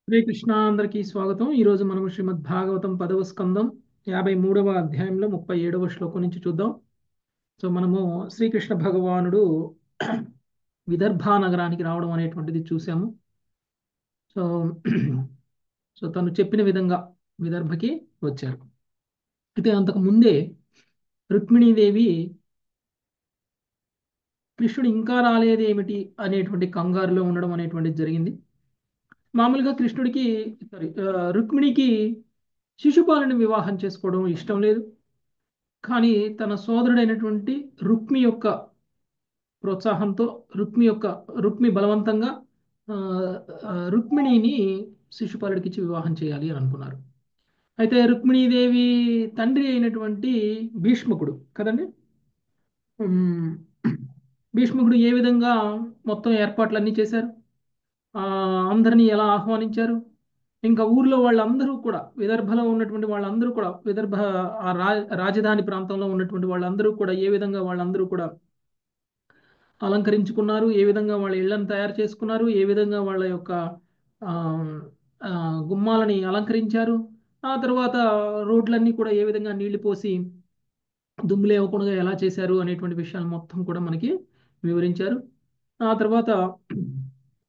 హరే కృష్ణ అందరికీ స్వాగతం. ఈరోజు మనం శ్రీమద్ భాగవతం 10వ స్కందం 53వ అధ్యాయంలో 37వ శ్లోకం నుంచి చూద్దాం. సో మనము శ్రీకృష్ణ భగవానుడు విదర్భ నగరానికి రావడం అనేటువంటిది చూసాము. సో సో తను చెప్పిన విధంగా విదర్భకి వచ్చారు. అయితే అంతకు ముందే రుక్మిణీదేవి కృష్ణుడు ఇంకా రాలేదేమిటి అనేటువంటి కంగారులో ఉండడం అనేటువంటిది జరిగింది. మామూలుగా కృష్ణుడికి సారీ రుక్మిణికి శిశుపాలుని వివాహం చేసుకోవడం ఇష్టం లేదు. కానీ తన సోదరుడైనటువంటి రుక్మి యొక్క ప్రోత్సాహంతో రుక్మి బలవంతంగా ఆ, రుక్మిణిని శిశుపాలుడికి ఇచ్చి వివాహం చేయాలి అని అనుకున్నారు. అయితే రుక్మిణీదేవి తండ్రి అయినటువంటి భీష్మకుడు కదండి. ఉమ్, భీష్మకుడు ఏ విధంగా మొత్తం ఏర్పాట్లన్నీ చేశారు, ఆ, అందరినీ ఎలా ఆహ్వానించారు, ఇంకా ఊర్లో వాళ్ళందరూ కూడా విదర్భలో ఉన్నటువంటి వాళ్ళందరూ కూడా విదర్భ ఆ రాజధాని ప్రాంతంలో ఉన్నటువంటి వాళ్ళందరూ కూడా ఏ విధంగా వాళ్ళందరూ కూడా అలంకరించుకున్నారు, ఏ విధంగా వాళ్ళ ఇళ్లను తయారు చేసుకున్నారు, ఏ విధంగా వాళ్ళ యొక్క ఆ, ఆ, గుమ్మాలని అలంకరించారు, ఆ తర్వాత రోడ్లన్నీ కూడా ఏ విధంగా నీళ్లు పోసి దుమ్ము లేవకుండా ఎలా చేశారు అనేటువంటి విషయాలు మొత్తం కూడా మనకి వివరించారు. ఆ తర్వాత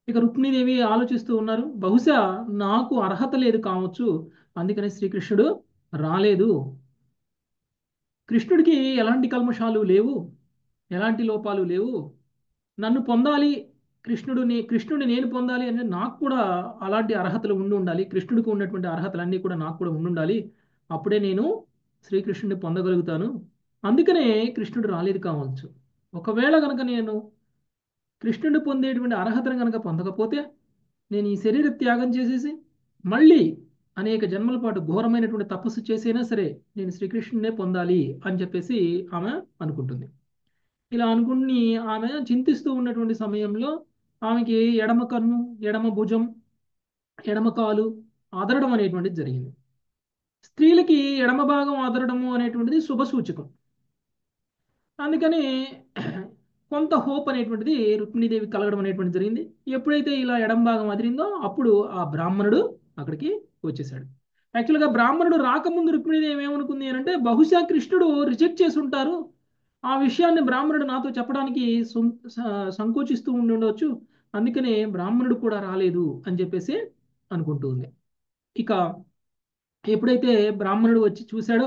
ఇక రుక్మిణీదేవి ఆలోచిస్తూ ఉన్నారు, బహుశా నాకు అర్హత లేదు కావచ్చు, అందుకని శ్రీకృష్ణుడు రాలేదు. కృష్ణుడికి ఎలాంటి కల్మషాలు లేవు, ఎలాంటి లోపాలు లేవు. నన్ను పొందాలి, కృష్ణుడిని నేను పొందాలి అంటే నాకు కూడా అలాంటి అర్హతలు ఉండి ఉండాలి. కృష్ణుడికి ఉన్నటువంటి అర్హతలన్నీ కూడా నాకు కూడా ఉండి ఉండాలి. అప్పుడే నేను శ్రీకృష్ణుడిని పొందగలుగుతాను. అందుకనే కృష్ణుడు రాలేదు కావచ్చు. ఒకవేళ కనుక నేను కృష్ణుడిని పొందేటువంటి అర్హతను కనుక పొందకపోతే నేను ఈ శరీర త్యాగం చేసేసి మళ్ళీ అనేక జన్మల పాటు ఘోరమైనటువంటి తపస్సు చేసైనా సరే నేను శ్రీకృష్ణుడినే పొందాలి అని చెప్పేసి ఆమె అనుకుంటుంది. ఇలా అనుకుని ఆమె చింతిస్తూ ఉన్నటువంటి సమయంలో ఆమెకి ఎడమ కన్ను, ఎడమ భుజం, ఎడమ కాలు అదరడం అనేటువంటిది జరిగింది. స్త్రీలకి ఎడమ భాగం అదరడము అనేటువంటిది శుభ సూచకం. అందుకని కొంత హోప్ అనేటువంటిది రుక్మిణీదేవి కలగడం అనేటువంటిది జరిగింది. ఎప్పుడైతే ఇలా ఎడమ భాగం అదిరిందో అప్పుడు ఆ బ్రాహ్మణుడు అక్కడికి వచ్చేసాడు. యాక్చువల్గా బ్రాహ్మణుడు రాకముందు రుక్మిణీదేవి ఏమనుకుంది అని అంటే బహుశా కృష్ణుడు రిజెక్ట్ చేసి ఉంటారు, ఆ విషయాన్ని బ్రాహ్మణుడు నాతో చెప్పడానికి సంకోచిస్తూ ఉండి ఉండవచ్చు, అందుకనే బ్రాహ్మణుడు కూడా రాలేదు అని చెప్పేసి అనుకుంటూ ఉంది. ఇక ఎప్పుడైతే బ్రాహ్మణుడు వచ్చి చూశాడో,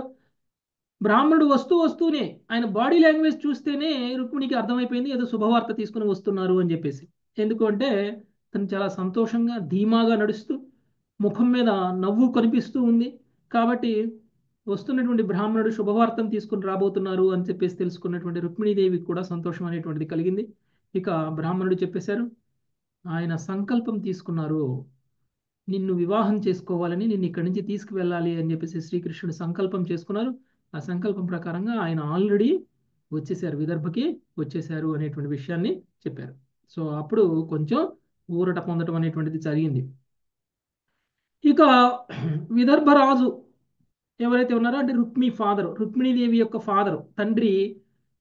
బ్రాహ్మణుడు వస్తూనే ఆయన బాడీ లాంగ్వేజ్ చూస్తేనే రుక్మిణికి అర్థమైపోయింది ఏదో శుభవార్త తీసుకుని వస్తున్నారు అని చెప్పేసి. ఎందుకు అంటే తను చాలా సంతోషంగా ధీమాగా నడుస్తూ ముఖం మీద నవ్వు కనిపిస్తూ ఉంది. కాబట్టి వస్తున్నటువంటి బ్రాహ్మణుడు శుభవార్తను తీసుకుని రాబోతున్నారు అని చెప్పేసి తెలుసుకున్నటువంటి రుక్మిణీదేవికి కూడా సంతోషం అనేటువంటిది కలిగింది. ఇక బ్రాహ్మణుడు చెప్పేశారు, ఆయన సంకల్పం తీసుకున్నారు, నిన్ను వివాహం చేసుకోవాలని, నిన్ను ఇక్కడి నుంచి తీసుకువెళ్ళాలి అని చెప్పేసి శ్రీకృష్ణుడు సంకల్పం చేసుకున్నారు. ఆ సంకల్పం ప్రకారంగా ఆయన ఆల్రెడీ వచ్చేసారు, విదర్భకి వచ్చేసారు అనేటువంటి విషయాన్ని చెప్పారు. సో అప్పుడు కొంచెం ఊరట పొందడం అనేటువంటిది జరిగింది. ఇక విదర్భ రాజు ఎవరైతే ఉన్నారో అంటే రుక్మిణీదేవి యొక్క ఫాదర్ తండ్రి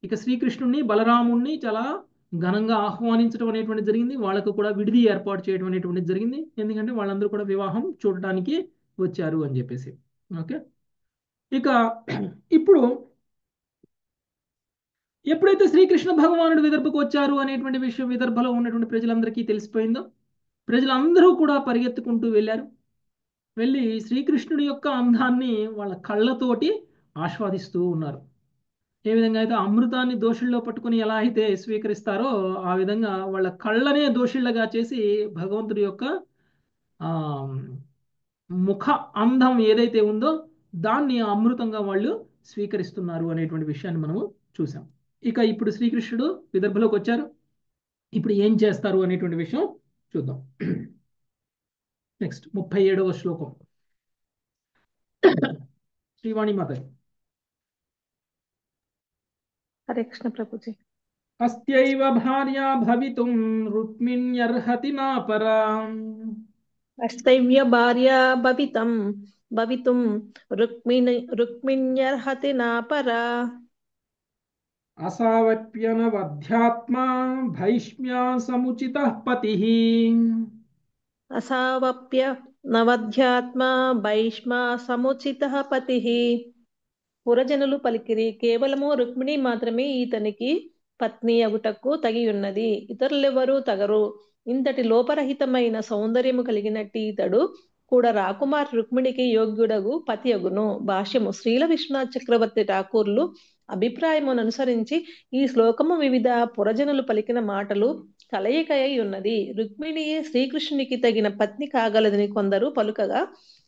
ఇక శ్రీకృష్ణుడిని బలరాముణ్ణి చాలా ఘనంగా ఆహ్వానించడం అనేటువంటి జరిగింది. వాళ్ళకు కూడా విడిది ఏర్పాటు చేయడం అనేటువంటిది జరిగింది. ఎందుకంటే వాళ్ళందరూ కూడా వివాహం చూడటానికి వచ్చారు అని చెప్పేసి. ఓకే. ఇక ఇప్పుడు ఎప్పుడైతే శ్రీకృష్ణ భగవానుడు విదర్భకు వచ్చారు అనేటువంటి విషయం విదర్భలో ఉన్నటువంటి ప్రజలందరికీ తెలిసిపోయిందో, ప్రజలందరూ కూడా పరిగెత్తుకుంటూ వెళ్ళారు. వెళ్ళి శ్రీకృష్ణుడి యొక్క అందాన్ని వాళ్ళ కళ్ళతోటి ఆస్వాదిస్తూ ఉన్నారు. ఏ విధంగా అయితే అమృతాన్ని దోషుల్లో పట్టుకుని ఎలా అయితే స్వీకరిస్తారో ఆ విధంగా వాళ్ళ కళ్ళనే దోషుళ్ళగా చేసి భగవంతుడి యొక్క ఆ ముఖ అందం ఏదైతే ఉందో దాన్ని అమృతంగా వాళ్ళు స్వీకరిస్తున్నారు అనేటువంటి విషయాన్ని మనము చూసాం. ఇక ఇప్పుడు శ్రీకృష్ణుడు విదర్భలోకి వచ్చారు. ఇప్పుడు ఏం చేస్తారు అనేటువంటి విషయం చూద్దాం. నెక్స్ట్ 37వ శ్లోకం. శ్రీవాణి మాత. हरे कृष्ण प्रभु जी। అస్త్యైవ భార్యా భవితుం రుక్మిణ్యర్హతి నా పరా अस्तैव्य भार्या भवितुं रुक्मिण्यर्हति न परा అసావప్యనవధ్యాత్మా భైష్మ్యా సముచితః పతిః असावप्य నవధ్యాత్మా భైష్మా సముచితః పతిః. పురజనులు పలికిరి, కేవలము రుక్మిణి మాత్రమే ఈతనికి పత్ని అగుటకు తగి ఉన్నది, ఇతరులెవరూ తగరు. ఇంతటి లోపరహితమైన సౌందర్యము కలిగినట్టి ఇతడు కూడా రాకుమార్ రుక్మిణికి యోగ్యుడగు పతి అగును. భాష్యము. శ్రీల విశ్వనాథ్ చక్రవర్తి ఠాకూర్లు అభిప్రాయమును అనుసరించి ఈ శ్లోకము వివిధ పురజనులు పలికిన మాటలు కలయిక అయి ఉన్నది. రుక్మిణియే శ్రీకృష్ణునికి తగిన పత్ని కాగలదని కొందరు పలుకగా,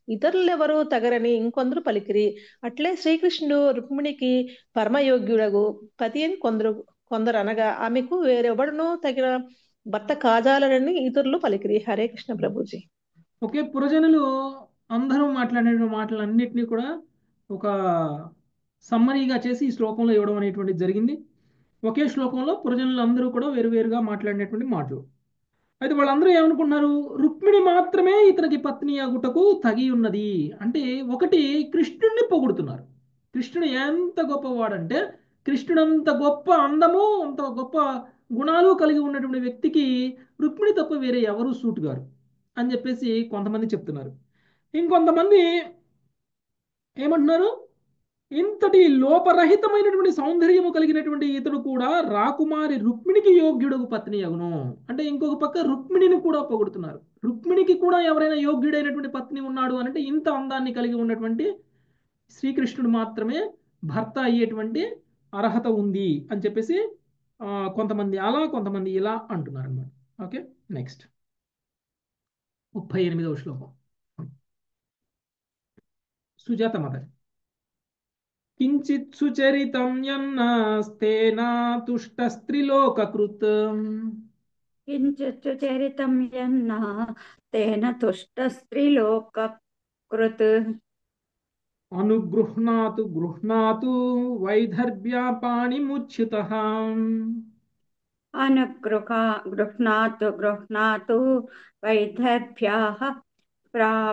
ఇతరులెవరూ తగరని ఇంకొందరు పలికిరి. అట్లే శ్రీకృష్ణుడు రుక్మిణికి పరమయోగ్యుడగు పతి అని కొందరు అనగా, ఆమెకు వేరెవడనూ తగిన భర్త కాజాలనని ఇతరులు పలికిరి. హరే కృష్ణ ప్రభుజీ. ఓకే, పురజనులు అందరూ మాట్లాడిన మాటలన్నిటినీ కూడా ఒక సమ్మరీగా చేసి ఈ శ్లోకంలో ఇవ్వడం అనేటువంటిది జరిగింది. ఒకే శ్లోకంలో పురజనులు అందరూ కూడా వేరువేరుగా మాట్లాడినటువంటి మాటలు. అయితే వాళ్ళందరూ ఏమనుకుంటున్నారు, రుక్మిణి మాత్రమే ఇతనికి పత్ని అగుటకు తగి ఉన్నది అంటే, ఒకటి కృష్ణుడిని పొగుడుతున్నారు. కృష్ణుడు ఎంత గొప్పవాడంటే, కృష్ణుడు అంత గొప్ప అందము, అంత గొప్ప గుణాలు కలిగి ఉన్నటువంటి వ్యక్తికి రుక్మిణి తప్ప వేరే ఎవరు సూట్ గారు అని చెప్పేసి కొంతమంది చెప్తున్నారు. ఇంకొంతమంది ఏమంటున్నారు, ఇంతటి లోపరహితమైనటువంటి సౌందర్యము కలిగినటువంటి ఇతడు కూడా రాకుమారి రుక్మిణికి యోగ్యుడు పత్ని అగును అంటే, ఇంకొక పక్క రుక్మిణిని కూడా పొగుడుతున్నారు. రుక్మిణికి కూడా ఎవరైనా యోగ్యుడైనటువంటి పత్ని ఉన్నాడు అంటే, ఇంత అందాన్ని కలిగి ఉన్నటువంటి శ్రీకృష్ణుడు మాత్రమే భర్త అయ్యేటువంటి అర్హత ఉంది అని చెప్పేసి కొంతమంది అలా, కొంతమంది ఇలా అంటున్నారు అన్నమాట. ఓకే, నెక్స్ట్ 38వ శ్లోకం. సుజాత మదర్. కించిత్ సుచరితం యన్నాస్తేనా తుష్టస్త్రిలోకకృత్. కించిత్ సుచరితం యన్నా తేన తుష్టస్త్రీలోకకృత్. అనుగృహ్ణాతు గృహ్ణాతు వైదర్భ్యా పాణిముచ్యుతః. గృహ్ణాతు వైదర్భ్యాః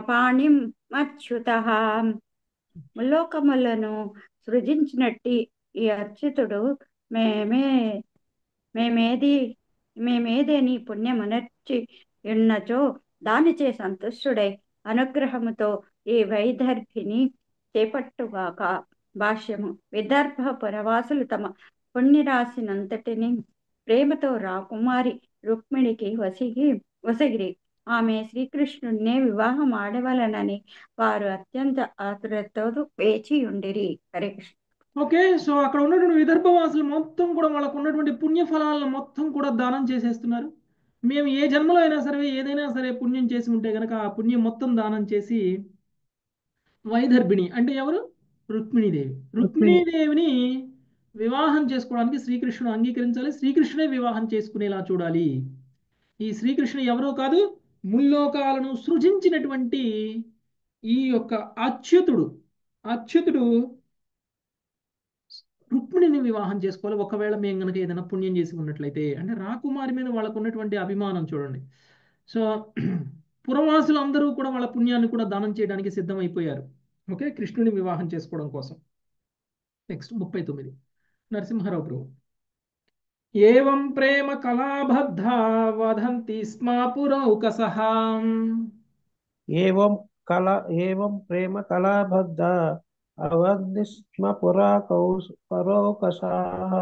పాణిమచ్యుతః. ముల్లోకములను సృజించినట్టి ఈ అచ్యుతుడు మేమేదేని పుణ్యమునర్చి ఉన్నచో దానిచే సంతుష్టుడై అనుగ్రహముతో ఈ వైదర్భిని చేపట్టుగాక. భాష్యము. విదర్భ పురవాసులు తమ పుణ్యరాశినంతటిని ప్రేమతో రాకుమారి రుక్మిణికి వసగిరి. ఆమె శ్రీకృష్ణుడినే వివాహం ఆడవలనని వారు అత్యంత ఆతురతతో వేచి ఉండిరి. హరే కృష్ణ. ఓకే, సో అక్కడ ఉన్నటువంటి విదర్భవాసులు మొత్తం కూడా వాళ్ళకు ఉన్నటువంటి పుణ్య ఫలాలను మొత్తం కూడా దానం చేసేస్తున్నారు. మేము ఏ జన్మలో అయినా సరే, ఏదైనా సరే పుణ్యం చేసి ఉంటే కనుక ఆ పుణ్యం మొత్తం దానం చేసి వైదర్భిణి అంటే ఎవరు, రుక్మిణీదేవి. రుక్మిణీదేవిని వివాహం చేసుకోవడానికి శ్రీకృష్ణుడు అంగీకరించాలి, శ్రీకృష్ణుడే వివాహం చేసుకునేలా చూడాలి. ఈ శ్రీకృష్ణుడు ఎవరో కాదు, ముల్లోకాలను సృజించినటువంటి ఈ యొక్క అచ్యుతుడు రుక్మిణిని వివాహం చేసుకోవాలి. ఒకవేళ మేము కనుక ఏదైనా పుణ్యం చేసి ఉన్నట్లయితే అంటే, రాకుమారి మీద వాళ్ళకు ఉన్నటువంటి అభిమానం చూడండి. సో పురవాసులు అందరూ కూడా వాళ్ళ పుణ్యాన్ని కూడా దానం చేయడానికి సిద్ధమైపోయారు. ఓకే, కృష్ణుని వివాహం చేసుకోవడం కోసం. నెక్స్ట్ 39 నరసింహారావు ప్రభు. ఏవం ప్రేమ కళాబద్ధ వదంతి స్మ పురౌకసః. ఏవం ప్రేమ కళాబద్ధ అవంతి స్మ పరోకసాః.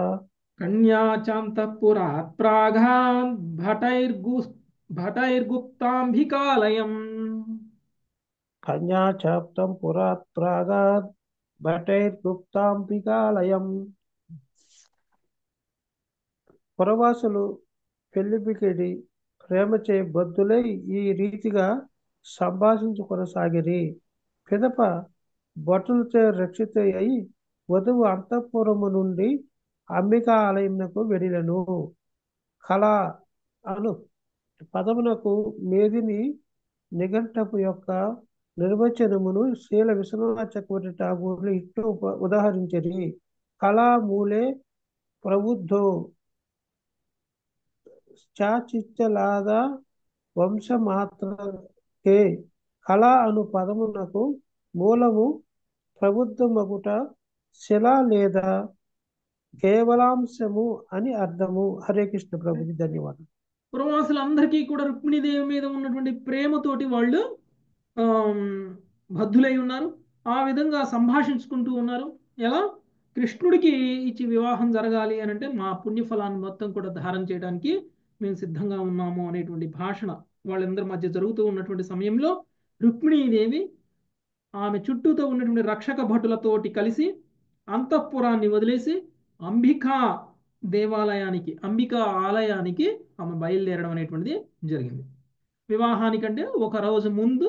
కన్యాచాంతఃపురాత్ ప్రాగాద్ భటైర్గుప్తాంభికాలయం. కన్యాచాప్తం పురాత్ ప్రాగాద్ భటైర్గుప్తాంబికాలయం. పురవాసులు పెళ్లిపికిడి ప్రేమచే బద్ధులై ఈ రీతిగా సంభాషించుకొనసాగిరి. పిదప భటులచే రక్షిత అయి వధువు అంతఃపురము నుండి అంబికా ఆలయమునకు వెళ్ళెను. కళ అను పదమునకు మేదిని నిఘంటపు యొక్క నిర్వచనమును శ్రీల విశ్వనాథ చక్రవర్తి ఠాకూర్లు ఇట్లు ఉదాహరించిరి. కళా మూలే ప్రబుద్ధో చాచిచ్చలాద వంశమాత్రకే. కళ అను పదమునకు మూలము ప్రబుద్ధమగుట, శిల లేదా కేవలాంశము అని అర్థము. హరే కృష్ణ ప్రభుజీ, ధన్యవాదాలు. పురవాసులందరికీ కూడా రుక్మిణీదేవి మీద ఉన్నటువంటి ప్రేమతోటి వాళ్ళు ఆమ్, బద్ధులై ఉన్నారు. ఆ విధంగా సంభాషించుకుంటూ ఉన్నారు. ఎలా? కృష్ణుడికి ఇచ్చి వివాహం జరగాలి అని అంటే మా పుణ్యఫలాన్ని మొత్తం కూడా ధారణ చేయడానికి మేము సిద్ధంగా ఉన్నాము అనేటువంటి భాషణ వాళ్ళందరి మధ్య జరుగుతూ ఉన్నటువంటి సమయంలో రుక్మిణీదేవి ఆమె చుట్టూతో ఉన్నటువంటి రక్షక భటులతోటి కలిసి అంతఃపురాన్ని వదిలేసి అంబికా దేవాలయానికి, అంబికా ఆలయానికి ఆమె బయలుదేరడం అనేటువంటిది జరిగింది. వివాహానికంటే ఒక రోజు ముందు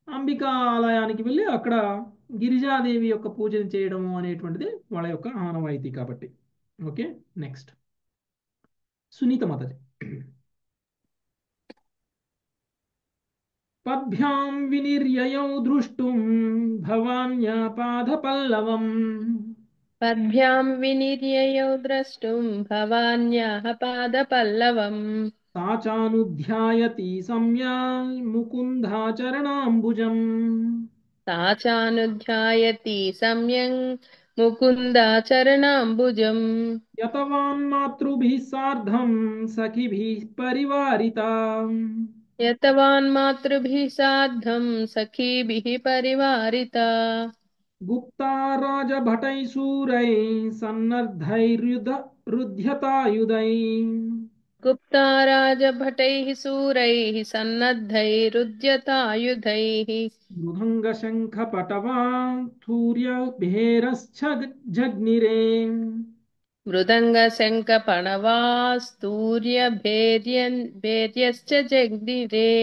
అంబికా ఆలయానికి వెళ్ళి అక్కడ గిరిజాదేవి యొక్క పూజను చేయడము అనేటువంటిది వాళ్ళ యొక్క ఆనవాయితీ కాబట్టి. Okay, next Sunita Mataji. పద్భ్యాం వినిర్యయౌ దృష్టుం భవాన్యా పాదపల్లవం పద్భ్యాం వినిర్యయౌ ద్రష్టుం భవాన్యాః పాదపల్లవం सा चानुध्यायति सम्यान् मुकुन्दाचरणाम्बुजम् सा चानुध्यायति सम्यङ् मुकुन्दाचरणाम्बुजम् यतवान्मातृभिः सार्धं सखिभिः परिवारिता यतवान्मातृभिः सार्धं सखीभिः परिवारिता गुप्ता राजभटैः शूरैः रुध्यतायुधैः गुप्ता राजभटैः शूरैः सन्नद्धैरुद्यतायुधैः मृदङ्गशङ्खपटवा थूर्यभेरश्च जग्निरे మృదంగశంఖపణవాస్తూర్యభేర్యశ్చ జగ్నిరే.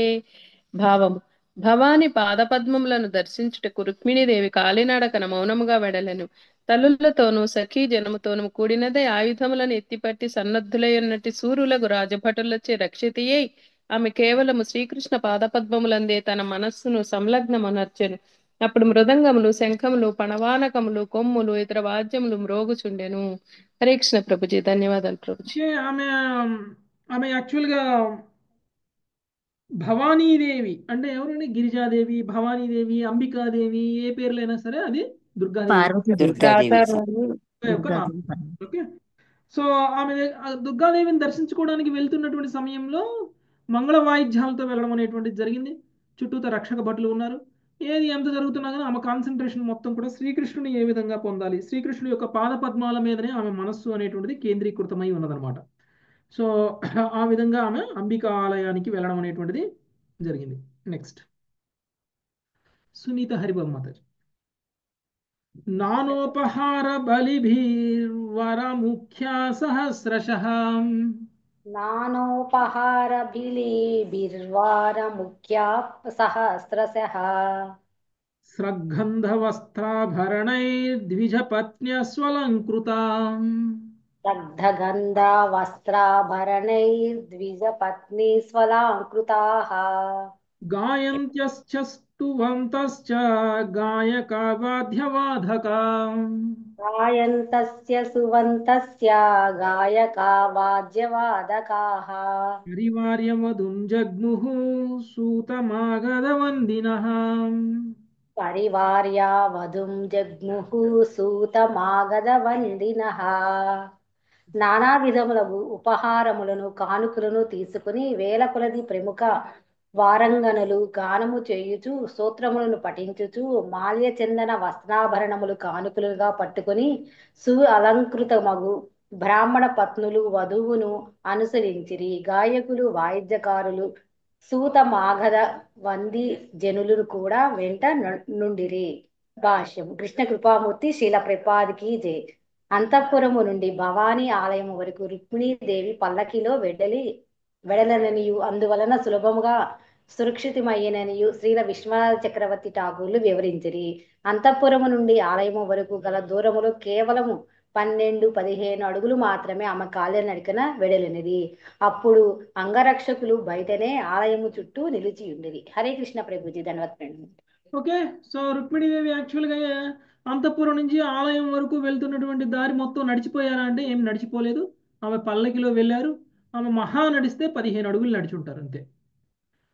భావము: భవాని పాదపద్మములను దర్శించుటకు రుక్మిణీదేవి కాలినడకన మౌనముగా వెడలెను. తల్లులతోనూ సఖీ జనముతోనూ కూడినదే ఆయుధములను ఎత్తిపట్టి సన్నద్ధులైనట్టి సూరులకు రాజభటులచే రక్షితయై ఆమె కేవలము శ్రీకృష్ణ పాదపద్మములందే తన మనస్సును సంలగ్నమనర్చెను. అప్పుడు మృదంగములు, శంఖములు, పణవానకములు, కొమ్ములు, ఇతర వాద్యములు మ్రోగుచుండెను. హరే కృష్ణ ప్రభుజీ. ధన్యవాదాలు ప్రభుజీ. ఆమె ఆమె యాక్చువల్గా భవానీదేవి అంటే ఎవరండి? గిరిజాదేవి, భవానీదేవి, అంబికాదేవి, ఏ పేర్లైనా సరే అది దుర్గాదేవి దుర్గాదేవి. యొక్క నామం. ఓకే, సో ఆమె దుర్గాదేవిని దర్శించుకోవడానికి వెళ్తున్నటువంటి సమయంలో మంగళ వాయిద్యాలతో వెళ్ళడం అనేటువంటిది జరిగింది. చుట్టూత రక్షక భటులు ఉన్నారు. ఏది ఎంత జరుగుతున్నా కానీ ఆమె కాన్సన్ట్రేషన్ మొత్తం కూడా శ్రీకృష్ణుని ఏ విధంగా పొందాలి, శ్రీకృష్ణుడి యొక్క పాద పద్మాల మీదనే ఆమె మనస్సు అనేటువంటిది కేంద్రీకృతమై ఉన్నదనమాట. సో ఆ విధంగా ఆమె అంబికా ఆలయానికి వెళ్ళడం అనేటువంటిది జరిగింది. నెక్స్ట్ సునీత హరిబాబు మాతాజీ. నానోపహార బలిభిర్వరముఖ్యా సహస్రశః నానోపహారభిలీభిర్వారముఖ్యా సహస్రశః స్రగ్గంధవస్త్రాభరణైర్ద్విజపత్న్యస్వలంకృతా దగ్ధగంధావస్త్రాభరణైర్ద్విజపత్నీస్వలాంకృతాః గాయంత్యశ్చ స్తువంతశ్చ గాయకా వాద్యవాదకా గాయంతస్య సువంతస్య గాయకా వాద్యవాదకాః పరివార్యమధుం జగ్ముః సూతమాగధవందినః పరివార్య వధుం జగ్ముః సూతమాగధవందినః. నానా విధములకు ఉపహారములను, కానుకలను తీసుకుని వేల కొలది ప్రముఖ వారంగనులు గానము చేయుచు, స్తోత్రములను పఠించుచు, మాల్య చందన వస్త్రాభరణములు కానుకలుగా పట్టుకుని అలంకృతమగు బ్రాహ్మణ పత్నులు వధువును అనుసరించిరి. గాయకులు, వాయిద్యకారులు, సూత మాగధ వంది జనులు కూడా వెంట నుండిరి. భాష్యం. కృష్ణ కృపామూర్తి శీల ప్రపాదికి జై. అంతఃపురము నుండి భవానీ ఆలయము వరకు రుక్మిణీదేవి పల్లకిలో వెడలననియు అందువలన సులభముగా సురక్షితమయ్యననియు శ్రీల విశ్వనాథ చక్రవర్తి ఠాగూర్లు వివరించిరి. అంతఃపురము నుండి ఆలయము వరకు గల దూరములో కేవలము 12-15 అడుగులు మాత్రమే ఆమె కాలినడకన వెడలినది. అప్పుడు అంగరక్షకులు బయటనే ఆలయము చుట్టూ నిలిచి ఉండిరి. హరే కృష్ణ ప్రభుజీ. ధన్యవాదాలు. ఓకే, సో రుక్మిణీదేవి యాక్చువల్గా అంతఃపురం నుంచి ఆలయం వరకు వెళ్తున్నటువంటి దారి మొత్తం నడిచిపోయారా అంటే ఏం నడిచిపోలేదు. ఆమె పల్లకిలో వెళ్ళారు. ఆమె మహా నడిస్తే 15 అడుగులు నడిచి ఉంటారు అంతే.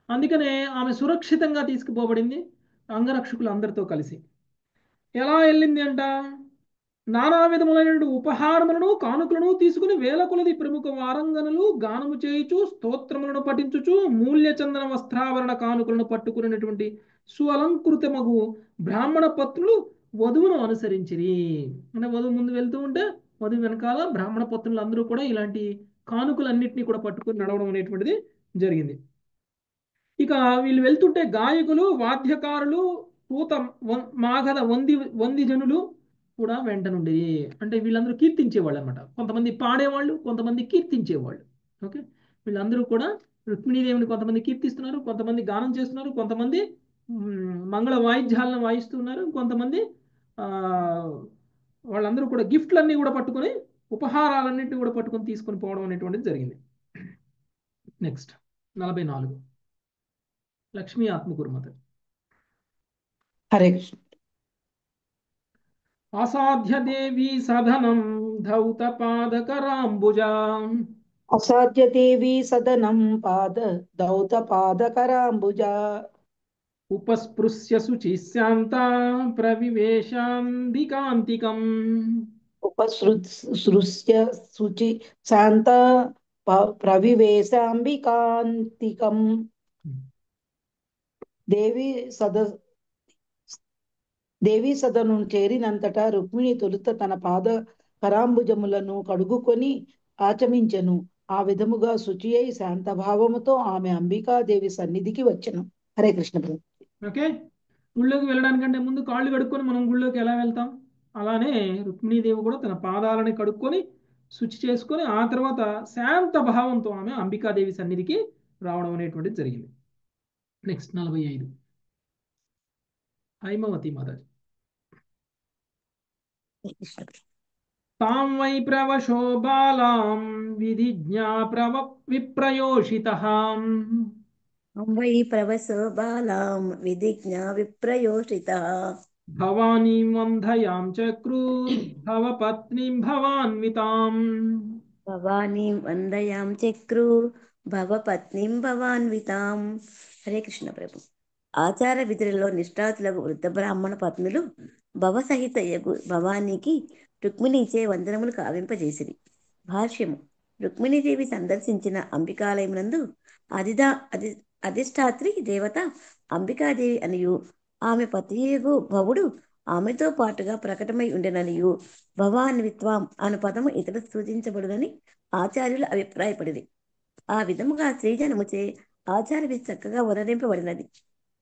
అందుకనే ఆమె సురక్షితంగా తీసుకుపోబడింది అంగరక్షకులు అందరితో కలిసి. ఎలా వెళ్ళింది అంట? నానా విధములైన ఉపహారములను కానుకలను తీసుకుని వేల కొలది ప్రముఖ వారంగనులు గానము చేయుచు స్తోత్రములను పఠించుచు మూల్య చందన వస్త్రాభరణ కానుకలను పట్టుకున్నటువంటి సుఅలంకృతమగు బ్రాహ్మణ పత్రులు వధువును అనుసరించిరి. అంటే వధువు ముందు వెళ్తూ ఉంటే వధువు వెనకాల బ్రాహ్మణ పత్రులు అందరూ కూడా ఇలాంటి కానుకలన్నింటినీ కూడా పట్టుకుని నడవడం అనేటువంటిది జరిగింది. ఇక వీళ్ళు వెళ్తుంటే గాయకులు, వాద్యకారులు, పూత మాగధ వంది జనులు కూడా వెంట నుండి, అంటే వీళ్ళందరూ కీర్తించేవాళ్ళు అనమాట. కొంతమంది పాడేవాళ్ళు, కొంతమంది కీర్తించేవాళ్ళు. ఓకే, వీళ్ళందరూ కూడా రుక్మిణీదేవిని కొంతమంది కీర్తిస్తున్నారు, కొంతమంది గానం చేస్తున్నారు, కొంతమంది మంగళ వాయిద్యాలను వాయిస్తున్నారు, కొంతమంది వాళ్ళందరూ కూడా గిఫ్ట్లన్నీ కూడా పట్టుకొని, ఉపహారాలన్నింటినీ కూడా పట్టుకొని తీసుకొని పోవడం అనేటువంటిది జరిగింది. నెక్స్ట్ 44 లక్ష్మీ ఆత్మకూరుమత. హరే కృష్ణ. అసాధ్య దేవి సదనం ధౌత పాదకరాంబుజా. అసాధ్య దేవి సదనం దౌత పాదకరాంబుజా. ఉపస్పృశ్య శుచిశాంత ప్రవివేశాంబికాంతికం. ఉపసృశ్య శుచి శాంత ప్రవివేశాంబికాంతికం. దేవి సదనం చేరినంతటా రుక్మిణి తొలుత తన పాద కరాంబుజములను కడుగుకొని ఆచమించెను. ఆ విధముగా శుచి అయి శాంతభావముతో ఆమె అంబికాదేవి సన్నిధికి వచ్చెను. హరే కృష్ణ. ఓకే, గుళ్ళోకి వెళ్ళడానికంటే ముందు కాళ్ళు కడుక్కొని మనం గుళ్ళోకి ఎలా వెళ్తాం, అలానే రుక్మిణీదేవి కూడా తన పాదాలని కడుక్కొని శుచి చేసుకొని ఆ తర్వాత శాంత భావంతో ఆమె అంబికాదేవి సన్నిధికి రావడం అనేటువంటిది జరిగింది. నెక్స్ట్ 45 హైమవతి మాతాజీ. తాం వై ప్రవశో బాలాం విధిజ్ఞా విప్రయోషితః. వై ప్రవశో బాలాం విధిజ్ఞా విప్రయోషితః. భవానీం వందయాం చక్రూర్ భవపత్నీం భవాన్వితాం. భవానీం వందయాం చక్రూర్ భవపత్నీం భవాన్వితాం. హరే కృష్ణ ప్రభు. ఆచార విధులలో నిష్ఠాతులకు వృద్ధ బ్రాహ్మణ పత్నులు భవసహిత యగు భవానీకి రుక్మిణిచే వందనములు కావింపజేసిరి. భాష్యము. రుక్మిణీదేవి సందర్శించిన అంబికాలయమునందు అధిష్టాత్రి దేవత అంబికాదేవి అనియు ఆమె పతియగు భవుడు ఆమెతో పాటుగా ప్రకటమై ఉండెననియు భవాన్విత్వాం అను పదము ఇతర సూచించబడునని ఆచార్యులు అభిప్రాయపడిరి. ఆ విధముగా శ్రీజనముచే ఆచార్య చక్కగా వర్ణింపబడినది.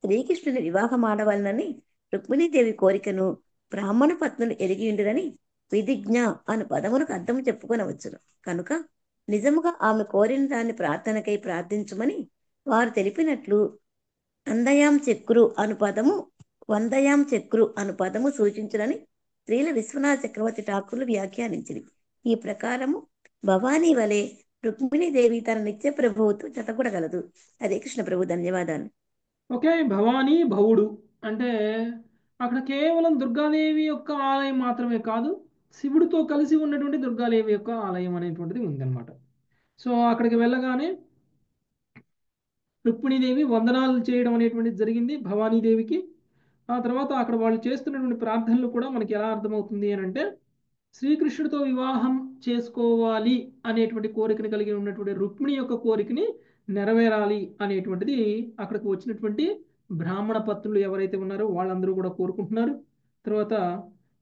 శ్రీకృష్ణుని వివాహమాడవలనని రుక్మిణీదేవి కోరికను బ్రాహ్మణ పత్నులు ఎరిగియుండురని విధిజ్ఞ అను పదములకు అర్థము చెప్పుకొనవచ్చును. కనుక నిజముగా ఆమె కోరిన దాన్ని ప్రార్థనకై ప్రార్థించుమని వారు తెలిపినట్లు వందయాం చక్రు అను పదము సూచించునని శ్రీల విశ్వనాథ చక్రవర్తి ఠాకూర్లు వ్యాఖ్యానించింది. ఈ ప్రకారము భవానీ వలె రుక్మిణీదేవి తన నిత్య ప్రభువుతో జతకూడగలదు. హరే కృష్ణ ప్రభు. ధన్యవాదాలు. ఓకే, భవానీ భవుడు అంటే అక్కడ కేవలం దుర్గాదేవి యొక్క ఆలయం మాత్రమే కాదు, శివుడితో కలిసి ఉన్నటువంటి దుర్గాదేవి యొక్క ఆలయం అనేటువంటిది ఉందన్నమాట. సో అక్కడికి వెళ్ళగానే రుక్మిణీదేవి వందనాలు చేయడం అనేటువంటిది జరిగింది భవానీదేవికి. ఆ తర్వాత అక్కడ వాళ్ళు చేస్తున్నటువంటి ప్రార్థనలు కూడా మనకి ఎలా అర్థమవుతుంది అని అంటే, శ్రీకృష్ణుడితో వివాహం చేసుకోవాలి అనేటువంటి కోరికను కలిగి ఉన్నటువంటి రుక్మిణి యొక్క కోరికని నెరవేరాలి అనేటువంటిది అక్కడికి వచ్చినటువంటి బ్రాహ్మణ పత్నులు ఎవరైతే ఉన్నారో వాళ్ళందరూ కూడా కోరుకుంటున్నారు. తర్వాత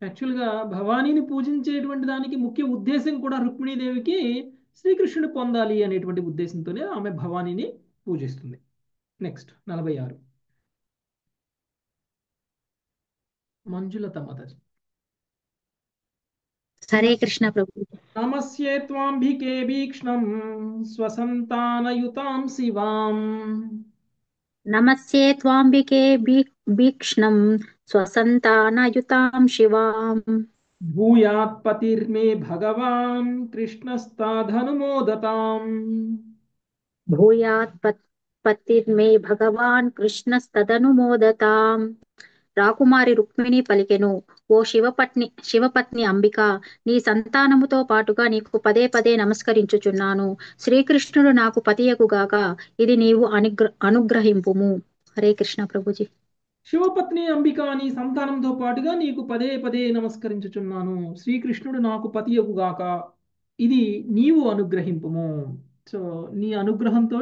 యాక్చువల్గా భవానీని పూజించేటువంటి దానికి ముఖ్య ఉద్దేశం కూడా రుక్మిణీదేవికి శ్రీకృష్ణుడు పొందాలి అనేటువంటి ఉద్దేశంతోనే ఆమె భవానీని పూజిస్తుంది. నెక్స్ట్ 46 మంజులత మాతాజీ. హరే కృష్ణ ప్రభు. నమస్యే త్వాంబికే భీక్ష్ణం స్వసంతానయుతాం శివాం. నమస్యే త్వాంబికే భీక్ష్ణం స్వసంతానయుతాం శివాం. భూయాత్ పతిర్మే భగవాన్ కృష్ణస్తాధనుమోదతాం. భూయాత్ పతిర్మే భగవాన్ కృష్ణస్తదనుమోదతాం. రాకుమారి రుక్మిణి పలికెను, ఓ శివపత్ని అంబిక, నీ సంతానముతో పాటుగా నీకు పదే పదే నమస్కరించుచున్నాను. శ్రీకృష్ణుడు నాకు పతియగుగాక, ఇది నీవు అనుగ్రహింపుము. హరే కృష్ణ ప్రభుజీ. శివపత్ని అంబిక నీ సంతానంతో పాటుగా నీకు పదే పదే నమస్కరించుచున్నాను. శ్రీకృష్ణుడు నాకు పతియగుగాక. ఇది నీవు అనుగ్రహింపుము. సో నీ అనుగ్రహంతో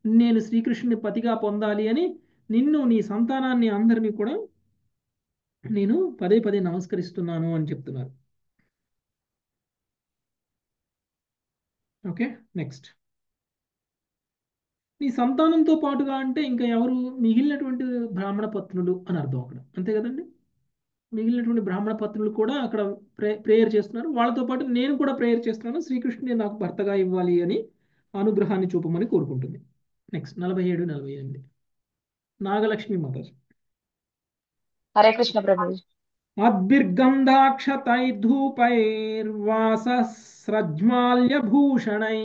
నేను శ్రీకృష్ణుని పతిగా పొందాలి అని నిన్ను నీ సంతానాన్ని అందరినీ కూడా నేను పదే పదే నమస్కరిస్తున్నాను అని చెప్తున్నారు. Okay, next. నీ సంతానంతో పాటుగా అంటే ఇంకా ఎవరు? మిగిలినటువంటి బ్రాహ్మణ పత్నులు అని అర్థం అక్కడ, అంతే కదండి. మిగిలినటువంటి బ్రాహ్మణ పత్నులు కూడా అక్కడ ప్రేయర్ చేస్తున్నారు. వాళ్ళతో పాటు నేను కూడా ప్రేయర్ చేస్తున్నాను, శ్రీకృష్ణుని నాకు భర్తగా ఇవ్వాలి అని అనుగ్రహాన్ని చూపమని కోరుకుంటుంది. నెక్స్ట్ 47, 48 నాగలక్ష్మి మాతాజీ. హరే కృష్ణ ప్రభుజీ. అద్భిర్గంధాక్షతైర్ధూపైర్వాసస్రజ్మాల్యభూషణై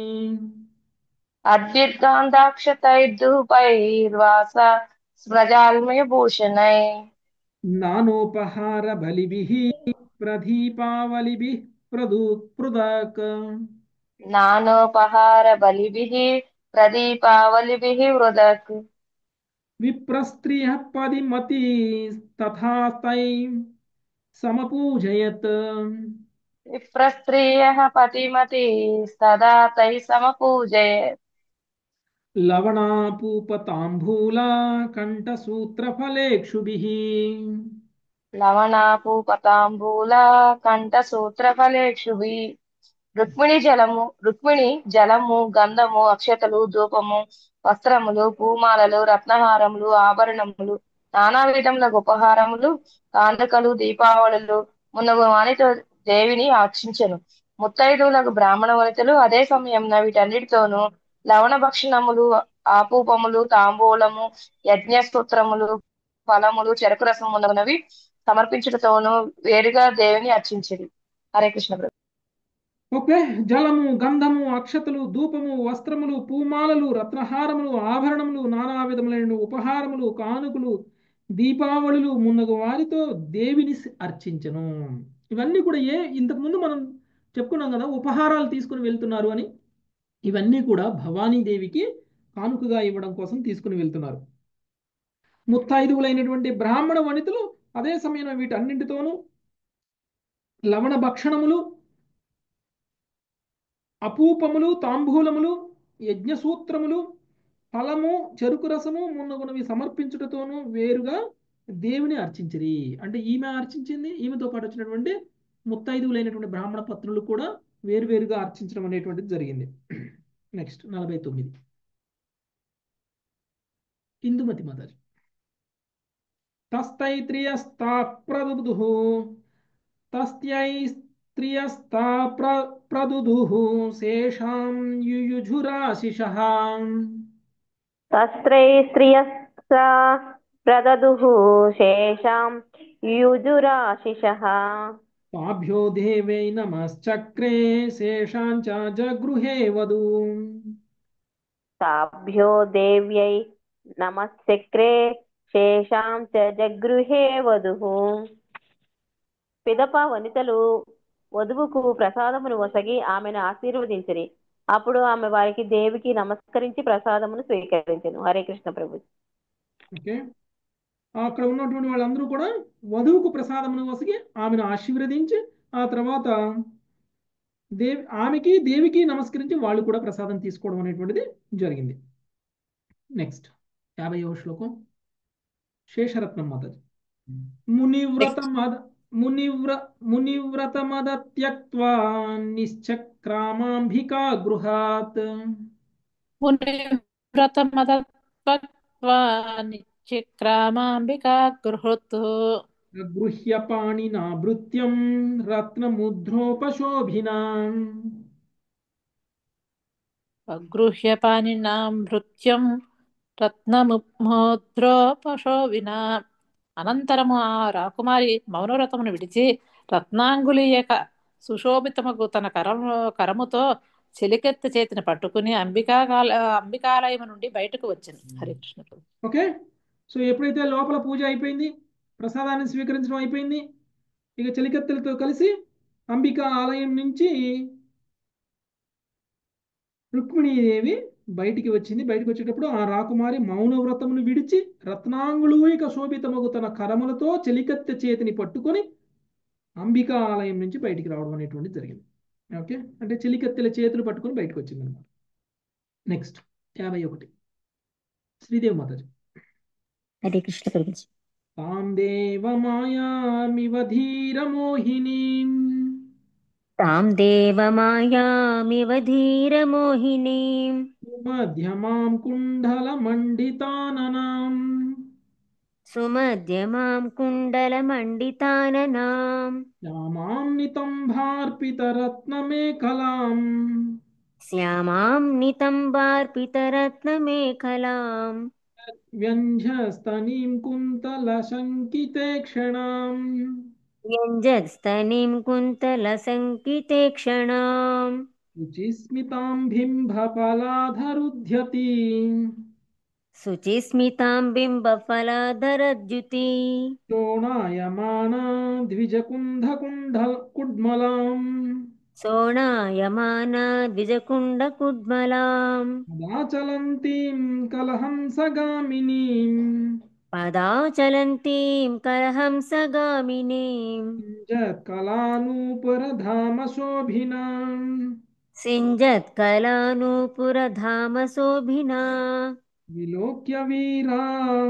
అద్యుద్గాంధాక్షతైర్ధూపైర్వాస స్వ్రజాల్మయభూషణై నానోపహార బలిభిః ప్రదీపావలిభిః పృథక్ నానోపహార బలిభిః ప్రదీపావలిభిః వృదక్ విప్రస్త్రియః పదిమతిస్తథాస్తై సమపూజయత్ విప్రస్త్రియః పతిమతిస్తదా తై సమపూజయేత్ లవణాపూపతాంబూలా కంఠసూత్రఫలేక్షుభిః లవణాపూపతాంబూల కంఠసూత్రఫలేక్షుభి రుక్మిణి జలము గంధము అక్షతలు ధూపము వస్త్రములు పూమాలలు రత్నహారములు ఆభరణములు నానా విధములకు ఉపహారములు కానుకలు దీపావళులు మున్నగు వానితో దేవిని అర్చించెను. ముత్తైదువులకు బ్రాహ్మణ వనితలు అదే సమయంన వీటన్నిటితోనూ లవణ భక్షణములు ఆపూపములు తాంబూలము యజ్ఞస్తోత్రములు ఫలములు చెరకు రసము మొదలగునవి సమర్పించుటతోనూ వేరుగా దేవిని అర్చించిరి. హరే కృష్ణ ప్రభు. ఓకే, జలము గంధము అక్షతలు ధూపము వస్త్రములు పూమాలలు రత్నహారములు ఆభరణములు నానా విధములైన ఉపహారములు కానుకలు దీపావళులు మున్నగు వారితో దేవిని అర్చించను. ఇవన్నీ కూడా ఇంతకుముందు మనం చెప్పుకున్నాం కదా, ఉపహారాలు తీసుకుని వెళ్తున్నారు అని. ఇవన్నీ కూడా భవానీదేవికి కానుకగా ఇవ్వడం కోసం తీసుకుని వెళ్తున్నారు. ముత్తైదువులైనటువంటి బ్రాహ్మణ వనితలు అదే సమయంలో వీటన్నింటితోనూ లవణ భక్షణములు అపూపములు తాంబూలములు యజ్ఞసూత్రములు ఫలము చెరుకు రసము మున్నగునవి సమర్పించుటతోనూ వేరుగా దేవుని అర్చించిరి. అంటే ఈమె అర్చించింది, ఈమెతో పాటు వచ్చినటువంటి ముత్తైదువులైనటువంటి బ్రాహ్మణ పత్నులు కూడా వేరువేరుగా అర్చించడం అనేటువంటిది జరిగింది. నెక్స్ట్ 49 ఇందుమతి మాతాజీ. తస్తైత్రియస్తా ప్రదుదుః తస్త్రైస్త్రియస్తా ప్రదుదుః శేషాం యుయుఝురాశిషః తస్త్రైస్త్రియస్తా ప్రదదుః శేషాం యుజురాశిషః తాభ్యో దేవై నమశ్చక్రే శేషాంచ జగృహే వధూ తాభ్యో దేవ్యై నమశ్చక్రే శేషాం చ జగృహే వధుః. పిదప వనితలు వధువుకు ప్రసాదమును వసగి ఆమెను ఆశీర్వదించిరి. అప్పుడు ఆమె వారికి దేవికి నమస్కరించి ప్రసాదమును స్వీకరించెను. హరే కృష్ణ ప్రభు. ఓకే, అక్కడ ఉన్నటువంటి వాళ్ళందరూ కూడా వధువుకు ప్రసాదమును వసగి ఆమెను ఆశీర్వదించి ఆ తర్వాత దేవికి నమస్కరించి వాళ్ళు కూడా ప్రసాదం తీసుకోవడం అనేటువంటిది జరిగింది. నెక్స్ట్ 50వ శ్లోకం శేషరత్నం మాతాజీ. మునివ్రతమద త్యక్త్వా నిశ్చక్రామాంభికా గృహాత్ మునివ్రతమదత్వక్త్వా నిశ్చక్రామాంబికా గృహత్ గృహ్య పాణినా భృత్యం రత్నముద్రోపశోభినా అగృహ్య పాణినాం భృత్యం రత్నముద్రోపశోభినా. అనంతరము ఆ రాకుమారి మౌనవ్రతమును విడిచి రత్నాంగులీయక సుశోభితముకు తన కరముతో చెలికెత్త చేతిని పట్టుకుని అంబికాలయము నుండి బయటకు వచ్చింది. హరే కృష్ణ. ఓకే, సో ఎప్పుడైతే లోపల పూజ అయిపోయింది, ప్రసాదాన్ని స్వీకరించడం అయిపోయింది, ఇక చెలికత్తెలతో కలిసి అంబికా ఆలయం నుంచి రుక్మిణీదేవి బయటికి వచ్చింది. బయటికి వచ్చేటప్పుడు ఆ రాకుమారి మౌనవ్రతమును విడిచి రత్నాంగుళూయిక శోభితమగు తన కరములతో చెలికత్తె చేతిని పట్టుకొని అంబికా ఆలయం నుంచి బయటికి రావడం అనేటువంటి జరిగింది. ఓకే, అంటే చెలికత్తెల చేతులు పట్టుకొని బయటకు వచ్చింది అనమాట. నెక్స్ట్ 51 శ్రీదేవి మాతాజీ. హరే కృష్ణ ప్రభుజీ. తాం దేవమాయామివ ధీరమోహినీం తాం దేవమాయామివ ధీరమోహినీం మధ్యమాం కుండలమండితాననాం సుమధ్యమాం కుండలమండితాననాం శ్యామాం నితంభార్పితరత్నమేఖలాం శ్యామాం నితంబార్పితరత్నమేఖలాం వ్యంజస్తనీం కుంతలశంకితే క్షణాం వ్యంజస్తనీం కుంతలసంకితే క్షణాం శుచిస్మితాం బింబఫలాధరుధ్యతి శుచిస్మితాం బింబఫలధరద్యుతి శోణాయమానా ద్విజకుంధకుంఢకుడ్మలాం సోణాయమానా ద్విజకుండకుడ్మలాం చలంతీం కలహంసగామినీం పదాచలంతీం కలహంసగామినీం కళానూపురధామశోభినాం సింజత్కలానూపురధామశోభినా విలోక్య వీరా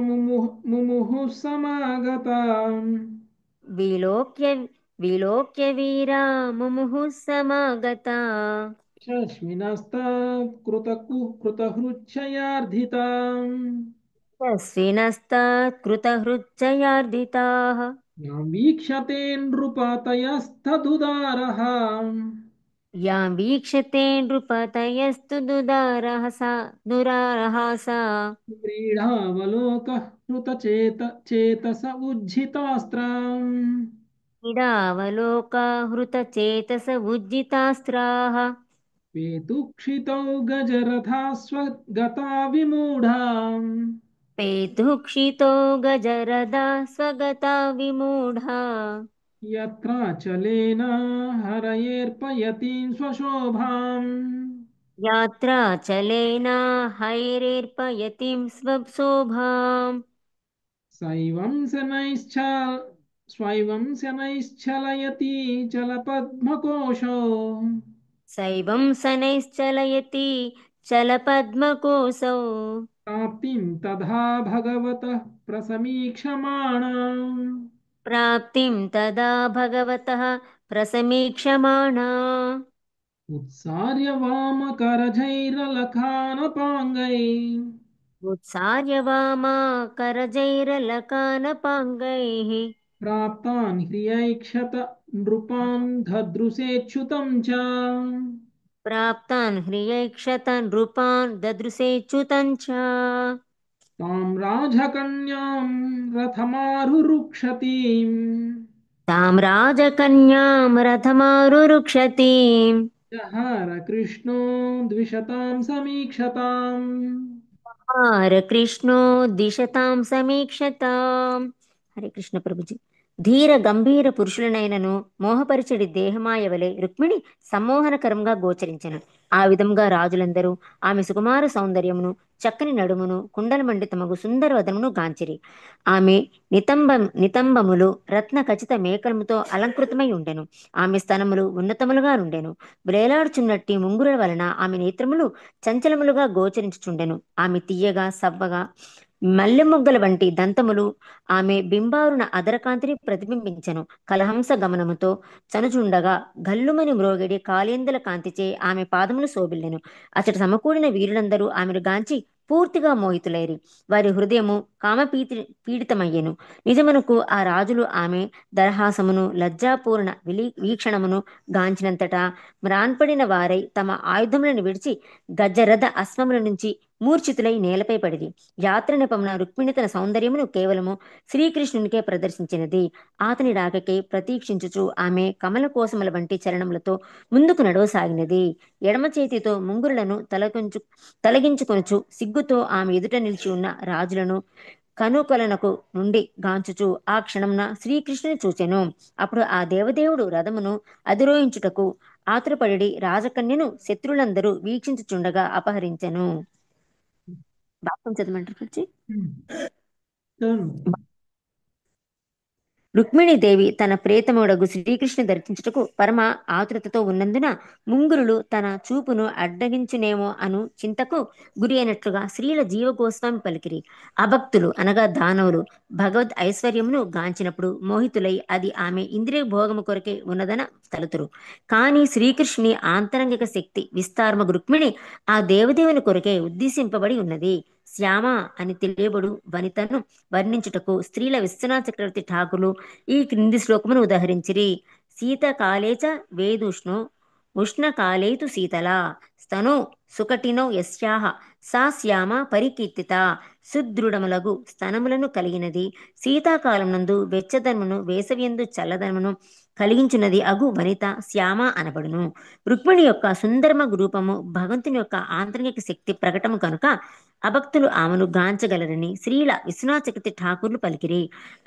ముముహు సమాగతాం విలోక్య వీరా ముముహుః సమాగతా కృతహృచ్చయార్ధితాం తస్వినస్తాత్ కృతహృచ్చయార్ధితాః యాం వీక్షతే నృపతయస్తదుదారః యాం వీక్షతే నృపతయస్తు దుదారః సా వ్రీడావలోకః హృతచేతస ఉజ్జితాస్త్రాం క్రీడావలోకహృతచేతస ఉజ్జితాస్త్రాः పేతుక్షితౌ గజరథాస్వగతా విమూఢాం పేతుక్షితో గజరదా స్వగతా విమూఢా యత్రాచలేన హరయేర్పయతీం స్వశోభాం యాత్రాచలేన హైరేర్పయతిం స్వశోభాం స్వైవం శనైశ్చలయతి చలపద్మకోశో శైవం శనైశ్చలయతి చలపద్మకోశౌ ప్రాప్తిం తథా భగవతః ప్రసమీక్షమాణాం ప్రాప్తిం తదా భగవతః ప్రసమీక్షమాణా ఉత్సార్య వామకరజైరలఖానపాంగై ఉత్సార్య వామా కరజైరలకానపాంగైః ప్రాప్తాన్ హ్రియైక్షత నృపాన్ దదృశేచ్యుతం చ ప్రాప్తాన్ హ్రియైక్షత నృపాన్ దదృశేచ్యుతం చ తాం రాజకన్యాం రథమారురుక్షతీం తాం రాజకన్యాం రథమారురుక్షతీం జహార కృష్ణో ద్విషతాం సమీక్షతాం కృష్ణో దిశతాం సమీక్షతాం. హరే కృష్ణ ప్రభుజీ. ధీర గంభీర పురుషులనైనను మోహపరిచడి దేహమాయ వలె రుక్మిణి సమ్మోహనకరంగా గోచరించెను. ఆ విధంగా రాజులందరూ ఆమె సుకుమార సౌందర్యమును, చక్కని నడుమును, కుండలమండితమగు సుందర వదనమును గాంచిరి. ఆమె నితంబములు రత్న ఖచిత మేకలముతో అలంకృతమై ఉండెను. ఆమె స్తనములు ఉన్నతములుగా నుండెను. వేలాడుచున్నట్టి ముంగురుల వలన ఆమె నేత్రములు చంచలములుగా గోచరించుచుండెను. ఆమె తీయగా సవ్వగా మల్లెమొగ్గల వంటి దంతములు ఆమె బింబారున అదరకాంతిని ప్రతిబింబించెను. కలహంస గమనముతో చనుచుండగా గల్లుమని మ్రోగిడి కాళేందుల కాంతిచే ఆమె పాదములు శోభిల్లెను. అచట సమకూడిన వీరులందరూ ఆమెను గాంచి పూర్తిగా మోహితులైరి. వారి హృదయము పీడితమయ్యెను. నిజమునకు ఆ రాజులు ఆమె దరహాసమును, లజ్జాపూర్ణ వీక్షణమును గాంచినంతటా మ్రాన్పడిన వారై తమ ఆయుధములను విడిచి గజరథ అశ్వముల నుంచి మూర్ఛితులై నేలపై పడిరి. యాత్ర నెపమున రుక్మిణి తన సౌందర్యమును కేవలము శ్రీకృష్ణునికే ప్రదర్శించినది. అతని రాకకే ప్రతీక్షించుచు ఆమె కమల కోసముల వంటి చరణములతో ముందుకు నడవసాగినది. ఎడమ చేతితో ముంగురులను తొలగించుకొనుచు సిగ్గుతో ఆమె ఎదుట నిలిచి ఉన్న రాజులను కనుకొలనకు నుండి గాంచుచు ఆ క్షణమున శ్రీకృష్ణుని చూచెను. అప్పుడు ఆ దేవదేవుడు రథమును అధిరోహించుటకు ఆతురపడి రాజకన్యను శత్రులందరూ వీక్షించుచుండగా అపహరించెను. భాగం చదవమంటారు వచ్చి. రుక్మిణీదేవి తన ప్రేతముడగు శ్రీకృష్ణు దర్శించుటకు పరమ ఆతృతతో ఉన్నందున ముంగురులు తన చూపును అడ్డగించునేమో అను చింతకు గురి అయినట్లుగా స్త్రీల జీవగోస్వామి పలికిరి. అభక్తులు అనగా దానవులు భగవద్ ఐశ్వర్యమును గాంచినప్పుడు మోహితులై అది ఆమె ఇంద్రియ భోగము కొరకే ఉన్నదన తలుతురు. కానీ శ్రీకృష్ణుని ఆంతరంగిక శక్తి విస్తారమగు రుక్మిణి ఆ దేవదేవుని కొరకే ఉద్దేశింపబడి ఉన్నది. శ్యామ అని తెలియబడు వనితను వర్ణించుటకు స్త్రీల విశ్వనాథ చక్రవర్తి ఠాకులు ఈ క్రింది శ్లోకమును ఉదహరించిరి. శీతకాలేచ వేదుష్ణో ఉష్ణకాలేతు శీతలా స్తనో సుకటినో యస్యాహ సా శ్యామ పరికీర్తిత. సుదృఢములగు స్తనములను కలిగినది, శీతాకాలమునందు వెచ్చదనమును వేసవియందు చల్లదనమును కలిగించున్నది అగు వనిత శ్యామ అనబడును. రుక్మిణి యొక్క సుందరమగు రూపము భగవంతుని యొక్క ఆంతరిక శక్తి ప్రకటము కనుక అభక్తులు ఆమెను గాంచగలరని శ్రీల విశ్వనాథ చక్రవర్తి ఠాకూర్లు పలికిరి.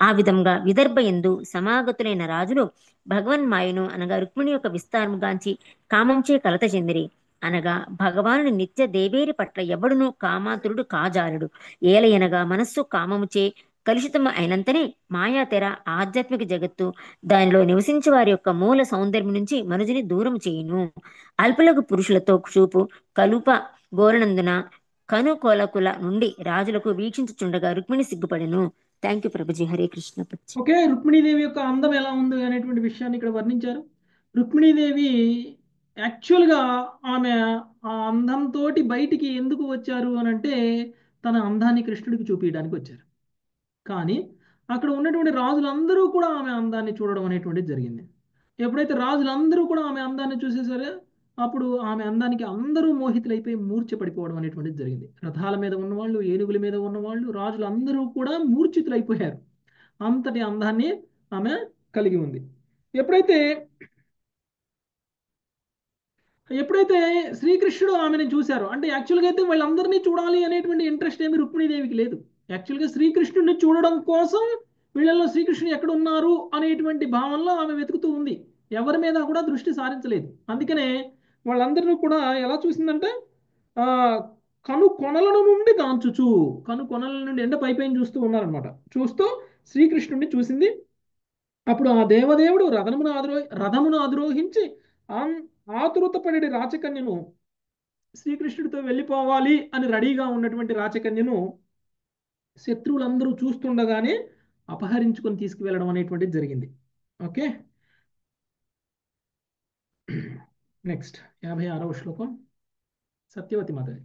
ఆ విధంగా విదర్భ యందు సమాగతులైన రాజులు భగవన్మాయను అనగా రుక్మిణి యొక్క విస్తారము గాంచి కామంచే కలత చెందిరి. అనగా భగవానుని నిత్య దేవేరి పట్ల ఎవడును కామాతురుడు కాజారుడు. ఏలయనగా మనస్సు కామముచే కలుషితము అయినంతనే మాయాతెర ఆధ్యాత్మిక జగత్తు దానిలో నివసించే వారి యొక్క మూల సౌందర్యం నుంచి మనుజుని దూరం చేయును. అల్పులకు పురుషులతో చూపు కలుప గోరనందున కనుకొలకుల నుండి రాజులకు వీక్షించుచుండగా Rukmini సిగ్గుపడెను. Thank you Prabhuji. Hare Krishna. Okay, Rukmini Devi యొక్క అందం ఎలా ఉంది అనేటువంటి విషయాన్ని ఇక్కడ వర్ణించారు. రుక్మిణీదేవి యాక్చువల్గా ఆమె ఆ అందంతో బయటికి ఎందుకు వచ్చారు అని అంటే తన అందాన్ని కృష్ణుడికి చూపించడానికి వచ్చారు. కానీ అక్కడ ఉన్నటువంటి రాజులందరూ కూడా ఆమె అందాన్ని చూడడం అనేటువంటిది జరిగింది. ఎప్పుడైతే రాజులందరూ కూడా ఆమె అందాన్ని చూసేసరే అప్పుడు ఆమె అందానికి అందరూ మోహితులైపోయి మూర్ఛపడిపోవడం అనేటువంటిది జరిగింది. రథాల మీద ఉన్నవాళ్ళు, ఏనుగుల మీద ఉన్నవాళ్ళు, రాజులందరూ కూడా మూర్ఛితులైపోయారు. అంతటి అందాన్ని ఆమె కలిగి ఉంది. ఎప్పుడైతే శ్రీకృష్ణుడు ఆమెను చూశారో, అంటే యాక్చువల్గా అయితే వాళ్ళందరినీ చూడాలి అనేటువంటి ఇంట్రెస్ట్ ఏమి రుక్మిణీదేవికి లేదు. యాక్చువల్గా శ్రీకృష్ణుడిని చూడడం కోసం వీళ్ళల్లో శ్రీకృష్ణుడు ఎక్కడ ఉన్నారు అనేటువంటి భావనలో ఆమె వెతుకుతూ ఉంది. ఎవరి మీద కూడా దృష్టి సారించలేదు. అందుకనే వాళ్ళందరినీ కూడా ఎలా చూసిందంటే కను కొనల నుండి గాంచుచు, కను కొనల నుండి ఎండ పైపైన చూస్తూ ఉన్నారనమాట. చూస్తూ శ్రీకృష్ణుడిని చూసింది. అప్పుడు ఆ దేవదేవుడు రథమును అధిరోహించి ఆతురతపడి రాచకన్యను, శ్రీకృష్ణుడితో వెళ్ళిపోవాలి అని రెడీగా ఉన్నటువంటి రాచకన్యను శత్రువులందరూ చూస్తుండగానే అపహరించుకొని తీసుకువెళ్ళడం అనేటువంటిది జరిగింది. ఓకే, నెక్స్ట్ 56వ శ్లోకం. సత్యవతి మాతది.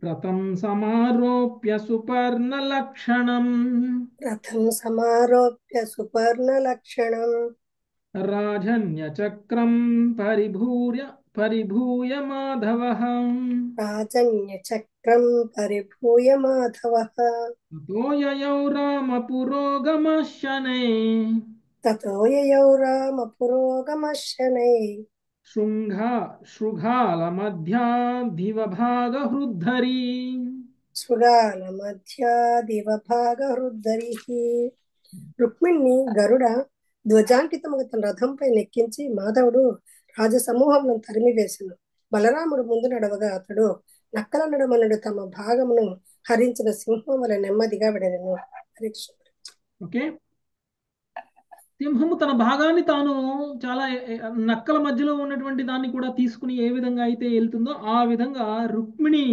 రథం సమారోప్య సుపర్ణలక్షణం రాజన్యచక్రం పరిభూయ మాధవః తతో యయౌ రామపురోగమశనై శృగాలమధ్యాదివభాగహృద్ధరీ. రుక్మిణి గరుడ ధ్వజాంకితముగా తన రథంపై నెక్కించి మాధవుడు రాజసమూహములను తరిమివేసెను. బలరాముడు ముందు నడవగా అతడు నక్కల నడుమనుడు తమ భాగమును హరించిన సింహం వలె నెమ్మదిగా వెడలెను. ఓకే, సింహము తన భాగాన్ని తాను చాలా నక్కల మధ్యలో ఉన్నటువంటి దాన్ని కూడా తీసుకుని ఏ విధంగా అయితే వెళ్తుందో ఆ విధంగా రుక్మిణి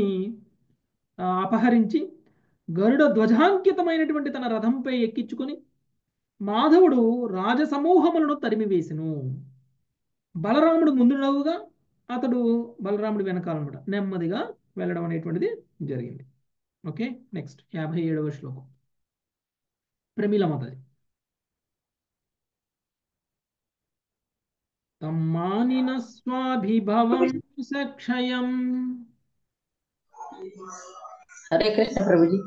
అపహరించి గరుడ ధ్వజాంకితమైనటువంటి తన రథంపై ఎక్కించుకొని మాధవుడు రాజసమూహములను తరిమివేసెను. బలరాముడు ముందునవుగా అతడు బలరాముడు వెనకాలన్నమాట నెమ్మదిగా వెళ్ళడం అనేటువంటిది జరిగింది. ఓకే, నెక్స్ట్ 57వ శ్లోకం. ప్రమీలమాతది. తమ్మానిన స్వాభిభవం సక్షయం. హరే కృష్ణ ప్రభుజీ.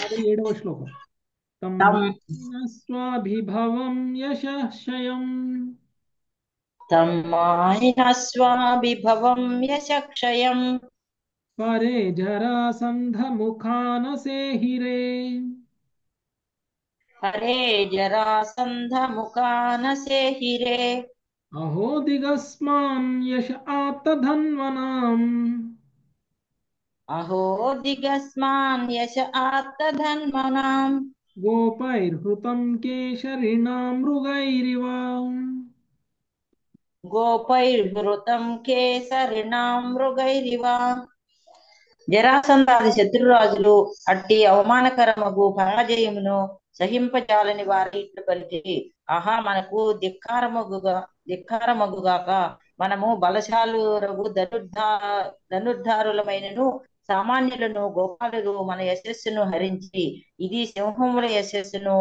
57వ శ్లోకం. తమ్మానిన స్వాభిభవం యశక్షయం. తమ్మానిన స్వాభిభవం యశక్షయం. పరే జరాసంధ ముఖానసేహిరే. హరే జరాసంధముఖానసేహిరే అహో దిగస్మాన్ యశ ఆతధన్వనాం అహో దిగస్మాన్ యశ ఆర్తధన్మనాం గోపైర్హృతం కేశరిణాం మృగైరివ. గోపైర్వృతం కేసరిణాం మృగైరివ. జరాసంధాది శత్రురాజులు అట్టి అవమానకరమగు పరాజయమును సహింపజాలని వారి ఇట్లు పలికి, ఆహా మనకు ధిక్కారమగుగాక. మనము బలశాలురగు ధనుర్ధారులమైనను సామాన్యులను గోపాలులు మన యశస్సును హరించి, ఇది సింహముల యశస్సును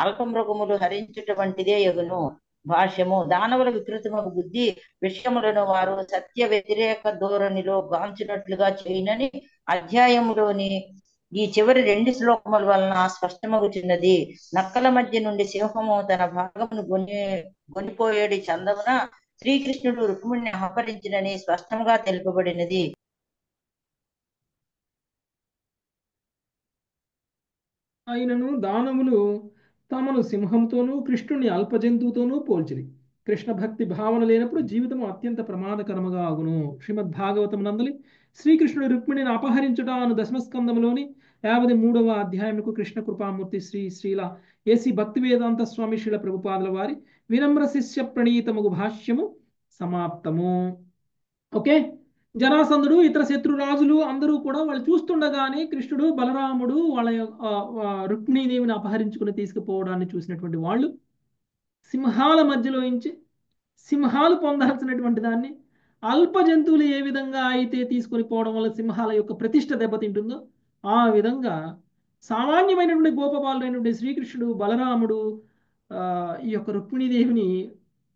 అల్పమృగములు హరించుటవంటిదే యగును. భాష్యము. దానవుల వికృతమగు బుద్ధి విషయములను వారు సత్య వ్యతిరేక ధోరణిలో గాంచినట్లుగా చేయనని అధ్యాయములోని ఈ చివరి 2 శ్లోకముల వలన స్పష్టమగుచున్నది. నక్కల మధ్య నుండి సింహము తన భాగమును గొనిపోయేడి చందమున శ్రీకృష్ణుడు రుక్మిణిని అపహరించినని స్పష్టంగా తెలుపబడినది. అయినను దానవులు తమను సింహంతోనూ కృష్ణుని అల్పజంతువుతోనూ పోల్చిరి. కృష్ణ భక్తి భావన లేనప్పుడు జీవితము అత్యంత ప్రమాదకరముగా అగును. శ్రీమద్ భాగవతం నందలి శ్రీకృష్ణుడు రుక్మిణిని అపహరించుట అను దశమస్కందములోని 53వ అధ్యాయముకు కృష్ణ కృపామూర్తి శ్రీల ఏసి భక్తి వేదాంత స్వామి శ్రీల ప్రభుపాదుల వారి వినమ్ర శిష్య ప్రణీతముగు భాష్యము సమాప్తము. ఓకే. జరాసంధుడు ఇతర శత్రురాజులు అందరూ కూడా వాళ్ళు చూస్తుండగానే కృష్ణుడు బలరాముడు వాళ్ళ రుక్మిణీదేవిని అపహరించుకుని తీసుకుపోవడాన్ని చూసినటువంటి వాళ్ళు సింహాల మధ్యలో నుంచి సింహాలు పొందాల్సినటువంటి దాన్ని అల్ప జంతువులు ఏ విధంగా అయితే తీసుకొని పోవడం వల్ల సింహాల యొక్క ప్రతిష్ట దెబ్బతింటుందో ఆ విధంగా సామాన్యమైనటువంటి గోపబాలుడైనటువంటి శ్రీకృష్ణుడు బలరాముడు ఈ యొక్క రుక్మిణీదేవిని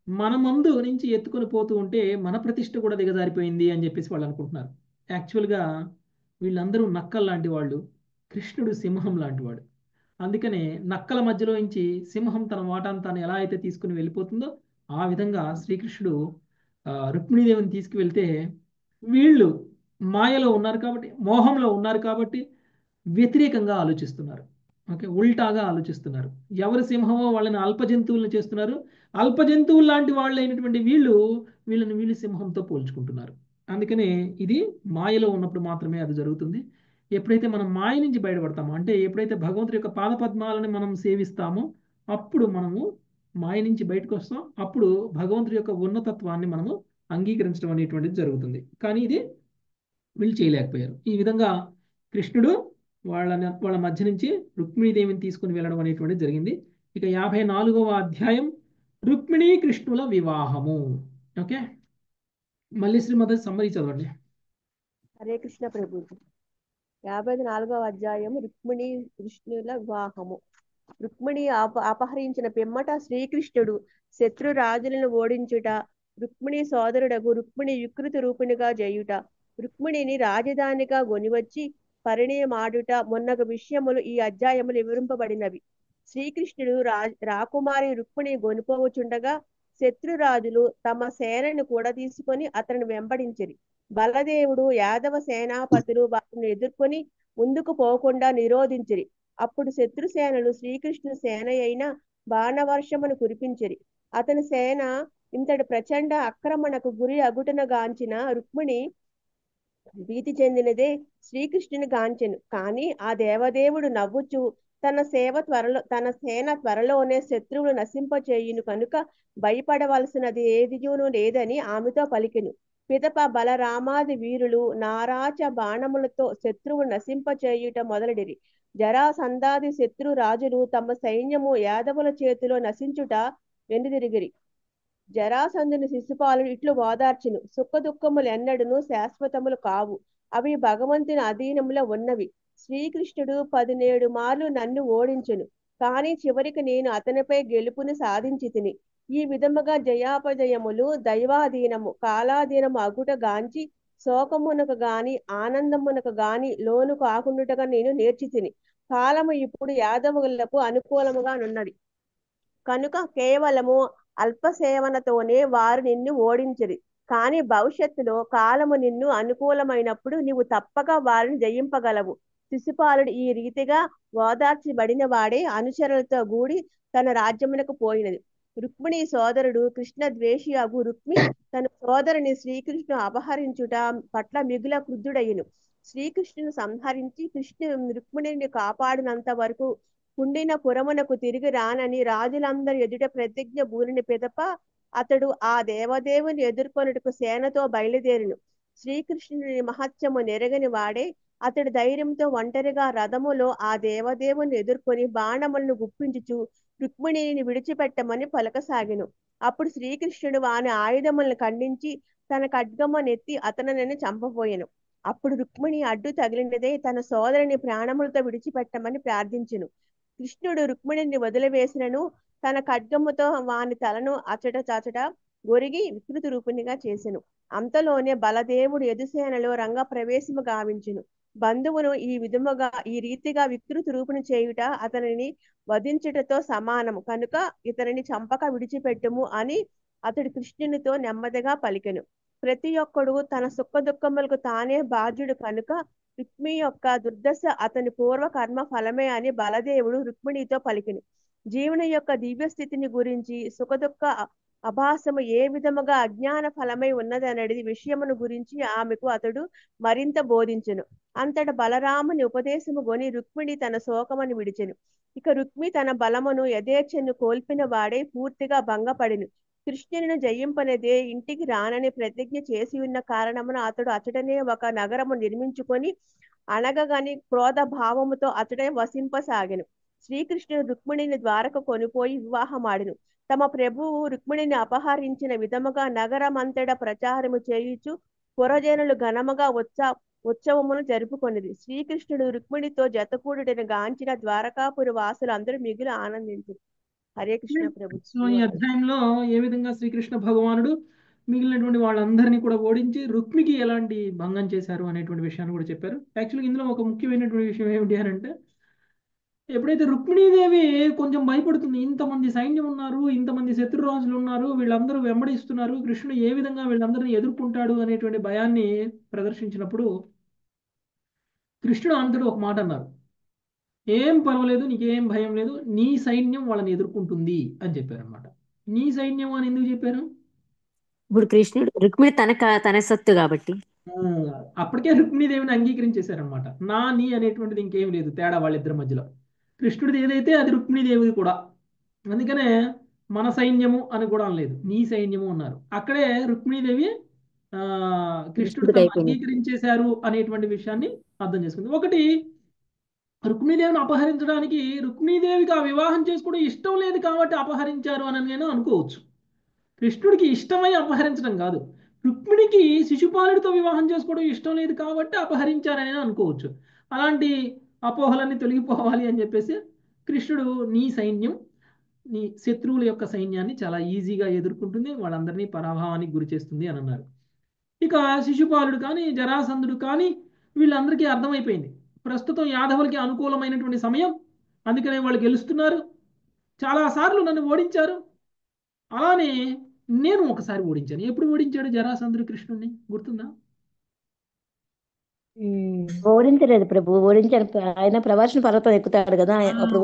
మన ముందు నుంచి ఎత్తుకొని పోతూ ఉంటే మన ప్రతిష్ట కూడా దిగజారిపోయింది అని చెప్పేసి వాళ్ళు అనుకుంటున్నారు. యాక్చువల్గా వీళ్ళందరూ నక్కల్ లాంటి వాళ్ళు, కృష్ణుడు సింహం లాంటి వాడు. అందుకనే నక్కల మధ్యలో నుంచి సింహం తన వాటాను తాను ఎలా అయితే తీసుకుని వెళ్ళిపోతుందో ఆ విధంగా శ్రీకృష్ణుడు రుక్మిణీదేవిని తీసుకువెళ్తే వీళ్ళు మాయలో ఉన్నారు కాబట్టి, మోహంలో ఉన్నారు కాబట్టి వ్యతిరేకంగా ఆలోచిస్తున్నారు. ఓకే, ఉల్టాగా ఆలోచిస్తున్నారు. ఎవరు సింహమో వాళ్ళని అల్ప జంతువులను చేస్తున్నారు. అల్ప జంతువులు లాంటి వాళ్ళు అయినటువంటి వీళ్ళు సింహంతో పోల్చుకుంటున్నారు. అందుకనే ఇది మాయలో ఉన్నప్పుడు మాత్రమే అది జరుగుతుంది. ఎప్పుడైతే మనం మాయ నుంచి బయటపడతామో, అంటే ఎప్పుడైతే భగవంతుడి యొక్క పాదపద్మాలని మనం సేవిస్తామో అప్పుడు మనము మాయ నుంచి బయటకు వస్తాం. అప్పుడు భగవంతుడి యొక్క ఉన్నతత్వాన్ని మనము అంగీకరించడం అనేటువంటిది జరుగుతుంది. కానీ ఇది వీళ్ళు చేయలేకపోయారు. ఈ విధంగా కృష్ణుడు వాళ్ళ మధ్య నుంచి రుక్మిణీదేవిని తీసుకుని వెళ్ళడం అనేటువంటిది జరిగింది. ఇక 54వ అధ్యాయం రుక్మిణీ కృష్ణుల వివాహము. ఓకే, మళ్ళీ శ్రీమతి సమ్మరి చదవండి. హరే కృష్ణ ప్రభుజీ. 54వ అధ్యాయం రుక్మిణి కృష్ణుల వివాహము. రుక్మిణి అపహరించిన పిమ్మట శ్రీకృష్ణుడు శత్రురాజులను ఓడించుట, రుక్మిణి సోదరుడగు రుక్మిణి వికృతి రూపిణిగా చేయుట, రుక్మిణిని రాజధానిగా గొనివచ్చి పరిణయమాడుట మొన్నగు విషయములు ఈ అధ్యాయములు వివరింపబడినవి. శ్రీకృష్ణుడు రాకుమారి రుక్మిణి గొనిపోవచుండగా శత్రురాజులు తమ సేనను కూడా తీసుకొని అతను వెంబడించిరి. బలదేవుడు యాదవ సేనాపతులు వారిని ఎదుర్కొని ముందుకు పోకుండా నిరోధించిరి. అప్పుడు శత్రుసేనలు శ్రీకృష్ణుని సేన అయిన బాణవర్షమును కురిపించిరి. అతని సేన ఇంతటి ప్రచండ ఆక్రమణకు గురి అగుటన గాంచిన రుక్మిణి భీతి చెందినదే శ్రీకృష్ణుని గాంచెను. కాని ఆ దేవదేవుడు నవ్వుచూ తన సేన త్వరలోనే శత్రువులు నశింపచేయును కనుక భయపడవలసినది ఏదియూను లేదని ఆమెతో పలికెను. పిదప బలరామాది వీరులు నారాచ బాణములతో శత్రువు నశింపచేయుట మొదలడిరి. జరాసంధాది శత్రు రాజులు తమ సైన్యము యాదవుల చేతిలో నశించుట వెనుదిరిగిరి. జరాసంధుని శిశుపాలుడు ఇట్లు ఓదార్చెను. సుఖ దుఃఖములు ఎన్నడూను శాశ్వతములు కావు, అవి భగవంతుని అధీనములో ఉన్నవి. శ్రీకృష్ణుడు 17 మార్లు నన్ను ఓడించెను, కానీ చివరికి నేను అతనిపై గెలుపుని సాధించి తిని. ఈ విధముగా జయాపజయములు దైవాధీనము కాలాధీనము అగుట గాంచి శోకమునకు గాని ఆనందమునకు గాని లోను కాకుండుటగా నేను నేర్చి తిని. కాలము ఇప్పుడు యాదవులకు అనుకూలముగా నున్నది కనుక కేవలము అల్పసేవనతోనే వారు నిన్ను ఓడించిరి. కానీ భవిష్యత్తులో కాలము నిన్ను అనుకూలమైనప్పుడు నీవు తప్పక వారిని జయింపగలవు. శిశుపాలుడు ఈ రీతిగా ఓదార్చబడిన వాడే అనుచరులతో గూడి తన రాజ్యమునకు పోయినది. రుక్మిణి సోదరుడు కృష్ణ ద్వేషియగు రుక్మి తన సోదరుని శ్రీకృష్ణుడు అపహరించుట పట్ల మిగుల క్రుద్ధుడయ్యను. శ్రీకృష్ణుని సంహరించి కృష్ణు రుక్మిణిని కాపాడినంత వరకు కుండిన పురమునకు తిరిగి రానని రాజులందరి ఎదుట ప్రతిజ్ఞ బూనిన పిదప అతడు ఆ దేవదేవుని ఎదుర్కొనుటకు సేనతో బయలుదేరును. శ్రీకృష్ణుని మహత్యము నెరగని వాడే అతడు ధైర్యంతో ఒంటరిగా రథములో ఆ దేవదేవుని ఎదుర్కొని బాణములను గుప్పించుచు రుక్మిణిని విడిచిపెట్టమని పలకసాగెను. అప్పుడు శ్రీకృష్ణుడు వాని ఆయుధములను ఖండించి తన ఖడ్గమునెత్తి అతనిని చంపబోయెను. అప్పుడు రుక్మిణి అడ్డు తగిలినదే తన సోదరుని ప్రాణములతో విడిచిపెట్టమని ప్రార్థించెను. కృష్ణుడు రుక్మిణిని వదిలివేసినను తన ఖడ్గముతో వాని తలను అచట గొరిగి వికృత రూపిణిగా చేసెను. అంతలోనే బలదేవుడు ఎదుసేనలో రంగ ప్రవేశము గావించెను. బంధువును ఈ రీతిగా వికృత రూపిణి చేయుట అతనిని వధించుటతో సమానము కనుక ఇతనిని చంపక విడిచిపెట్టుము అని అతడు కృష్ణునితో నెమ్మదిగా పలికెను. ప్రతి ఒక్కడు తన సుఖ దుఃఖములకు తానే బాధ్యుడు కనుక రుక్మి యొక్క దుర్దశ అతని పూర్వ కర్మ ఫలమే అని బలదేవుడు రుక్మిణితో పలికెను. జీవన యొక్క దివ్య స్థితిని గురించి సుఖదుఖ అభాసము ఏ విధముగా అజ్ఞాన ఫలమై ఉన్నదనేది విషయమును గురించి ఆమెకు అతడు మరింత బోధించెను. అంతట బలరాముని ఉపదేశము గొని రుక్మిణి తన శోకమును విడిచెను. ఇక రుక్మి తన బలమును యథేచ్ఛను కోల్పిన వాడై పూర్తిగా భంగపడిను. కృష్ణుని జయింపనేదే ఇంటికి రానని ప్రతిజ్ఞ చేసి ఉన్న కారణమున అతడు అచటనే ఒక నగరము నిర్మించుకొని అనగగని క్రోధ భావముతో అతడే వసింపసాగెను. శ్రీకృష్ణుడు రుక్మిణిని ద్వారకు కొనిపోయి వివాహమాడిను. తమ ప్రభువు రుక్మిణిని అపహరించిన విధముగా నగరమంతట ప్రచారము చేయుచు పురజనులు ఘనముగా ఉత్సవమును జరుపుకొనిది. శ్రీకృష్ణుడు రుక్మిణితో జతకూడుటను గాంచిన ద్వారకాపురి వాసులు అందరూ మిగులు ఆనందించారు. హరే కృష్ణ ప్రభు. సో ఈ అధ్యాయంలో ఏ విధంగా శ్రీకృష్ణ భగవానుడు మిగిలినటువంటి వాళ్ళందరినీ కూడా ఓడించి రుక్మికి ఎలాంటి భంగం చేశారు అనేటువంటి విషయాన్ని కూడా చెప్పారు. యాక్చువల్గా ఇందులో ఒక ముఖ్యమైనటువంటి విషయం ఏమిటి అని అంటే, ఎప్పుడైతే రుక్మిణీదేవి కొంచెం భయపడుతుంది, ఇంతమంది సైన్యం ఉన్నారు, ఇంతమంది శత్రురాజులు ఉన్నారు, వీళ్ళందరూ వెంబడిస్తున్నారు, కృష్ణుడు ఏ విధంగా వీళ్ళందరినీ ఎదుర్కొంటాడు అనేటువంటి భయాన్ని ప్రదర్శించినప్పుడు కృష్ణుడు అంతడు ఒక మాట అన్నారు, ఏం పర్వాలేదు, నీకేం భయం లేదు, నీ సైన్యం వాళ్ళని ఎదుర్కొంటుంది అని చెప్పారు అనమాట. నీ సైన్యం అని ఎందుకు చెప్పారు? ఇప్పుడు కృష్ణుడు రుక్మిణి తన సొత్తు కాబట్టి అప్పటికే రుక్మిణీదేవిని అంగీకరించేశారనమాట. నీ అనేటువంటిది ఇంకేం లేదు, తేడా వాళ్ళిద్దరి మధ్యలో. కృష్ణుడిది ఏదైతే అది రుక్మిణీదేవిది కూడా. అందుకనే మన సైన్యము అని కూడా అనలేదు, నీ సైన్యము అన్నారు. అక్కడే రుక్మిణీదేవి కృష్ణుడు అంగీకరించేశారు అనేటువంటి విషయాన్ని అర్థం చేసుకుంది. ఒకటి, రుక్మిణీదేవిని అపహరించడానికి రుక్మిణీదేవికి ఆ వివాహం చేసుకోవడం ఇష్టం లేదు కాబట్టి అపహరించారు అని నేను అనుకోవచ్చు. కృష్ణుడికి ఇష్టమై అపహరించడం కాదు, రుక్మిణికి శిశుపాలుడితో వివాహం చేసుకోవడం ఇష్టం లేదు కాబట్టి అపహరించారని అనుకోవచ్చు. అలాంటి అపోహలన్నీ తొలగిపోవాలి అని చెప్పేసి కృష్ణుడు నీ సైన్యం నీ శత్రువుల యొక్క సైన్యాన్ని చాలా ఈజీగా ఎదుర్కొంటుంది, వాళ్ళందరినీ పరాభవానికి గురి చేస్తుంది అని అన్నారు. ఇక శిశుపాలుడు కానీ జరాసంధుడు కానీ వీళ్ళందరికీ అర్థమైపోయింది, ప్రస్తుతం యాదవులకి అనుకూలమైనటువంటి సమయం, అందుకనే వాళ్ళు గెలుస్తున్నారు, చాలాసార్లు నన్ను ఓడించారు, అలానే నేను ఒకసారి ఓడించాను. ఎప్పుడు ఓడించాడు జరాసంధుడు కృష్ణుడిని గుర్తుందా? ఓడించలేదు ప్రభు, ఓడించాడు. ఆయన ప్రవర్షణ పర్వతం ఎక్కుతాడు కదా, అప్పుడు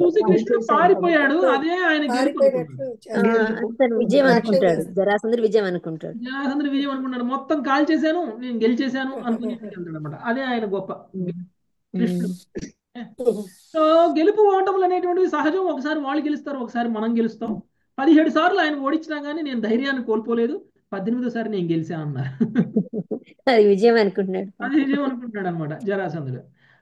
చూసి కృష్ణుడు పారిపోయాడు, అదే ఆయన విజయం అనుకుంటాడు. జరాసంధుడు విజయం అనుకుంటాడు. జరాసంధుడు విజయం అనుకున్నాడు, మొత్తం కాల్ చేశాను, నేను గెలిచేశాను అనుకుని అనమాట. అదే ఆయన గొప్ప కృష్ణుడు. సో గెలుపు ఓటములు అనేటువంటివి సహజం, ఒకసారి వాళ్ళు గెలుస్తారు, ఒకసారి మనం గెలుస్తాం. 17 సార్లు ఆయన ఓడించినా కానీ నేను ధైర్యాన్ని కోల్పోలేదు, 18వ నేను గెలిచా అన్నారు. అది విజయం అనుకుంటున్నాడు, అది విజయం అనుకుంటున్నాడు అనమాట జరాసంధుడు.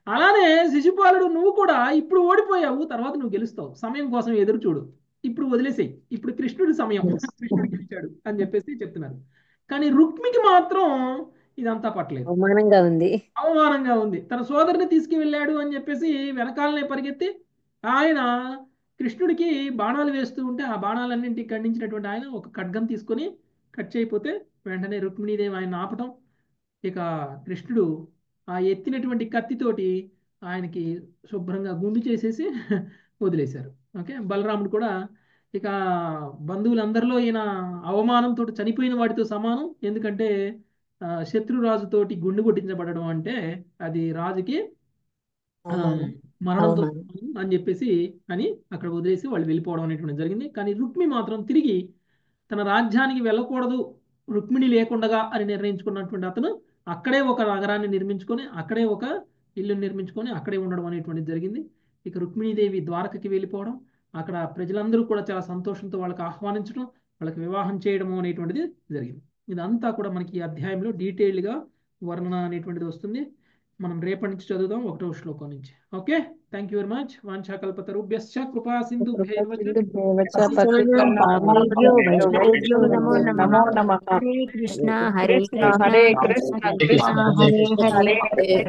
అలానే శిశుపాలుడు, నువ్వు కూడా ఇప్పుడు ఓడిపోయావు, తర్వాత నువ్వు గెలుస్తావు, సమయం కోసం ఎదురు చూడు, ఇప్పుడు వదిలేసేయి, ఇప్పుడు కృష్ణుడి సమయం, కృష్ణుడు గెలిచాడు అని చెప్పేసి చెప్తున్నారు. కానీ రుక్మికి మాత్రం ఇదంతా పట్టలేదు, అవమానంగా ఉంది. తన సోదరుని తీసుకువెళ్ళాడు అని చెప్పేసి వెనకాలనే పరిగెత్తి ఆయన కృష్ణుడికి బాణాలు వేస్తూ ఉంటే ఆ బాణాలన్నింటికి ఖండించినటువంటి ఆయన ఒక ఖడ్గం తీసుకొని కట్ చేయకపోతే వెంటనే రుక్మిణీదేవి ఆయన ఆపటం, ఇక కృష్ణుడు ఆ ఎత్తినటువంటి కత్తితోటి ఆయనకి శుభ్రంగా గుండు చేసేసి వదిలేశారు. ఓకే, బలరాముడు కూడా ఇక బంధువులందరిలో ఈయన అవమానంతో చనిపోయిన వాడితో సమానం, ఎందుకంటే శత్రురాజుతోటి గుండు కొట్టించబడడం అంటే అది రాజుకి మరణంతో అని చెప్పేసి అని అక్కడ వదిలేసి వాళ్ళు వెళ్ళిపోవడం అనేటువంటి జరిగింది. కానీ రుక్మి మాత్రం తిరిగి తన రాజ్యానికి వెళ్ళకూడదు రుక్మిణి లేకుండగా అని నిర్ణయించుకున్నటువంటి అతను అక్కడే ఒక నగరాన్ని నిర్మించుకొని అక్కడే ఒక ఇల్లు నిర్మించుకొని అక్కడే ఉండడం అనేటువంటిది జరిగింది. ఇక రుక్మిణీదేవి ద్వారకకి వెళ్ళిపోవడం, అక్కడ ప్రజలందరూ కూడా చాలా సంతోషంతో వాళ్ళకి ఆహ్వానించడం, వాళ్ళకి వివాహం చేయడం అనేటువంటిది జరిగింది. ఇదంతా కూడా మనకి ఈ అధ్యాయంలో డీటెయిల్డ్గా వర్ణన అనేటువంటిది వస్తుంది. మనం రేపటి నుంచి చదువుదాం 1వ శ్లోకం నుంచి. Okay, thank you very much. వాంఛాకల్పతరుభ్యశ్చ కృపా సింధుభ్యేవ నమో నమః. హరే కృష్ణ హరే కృష్ణ కృష్ణ హరే హరే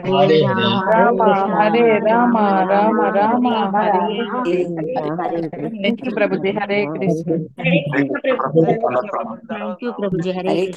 హరే రామ హరే రామ రామ రామ హరే ప్రభుజీ. హరే కృష్ణ. Thank you Prabhuji. హరే కృష్ణ.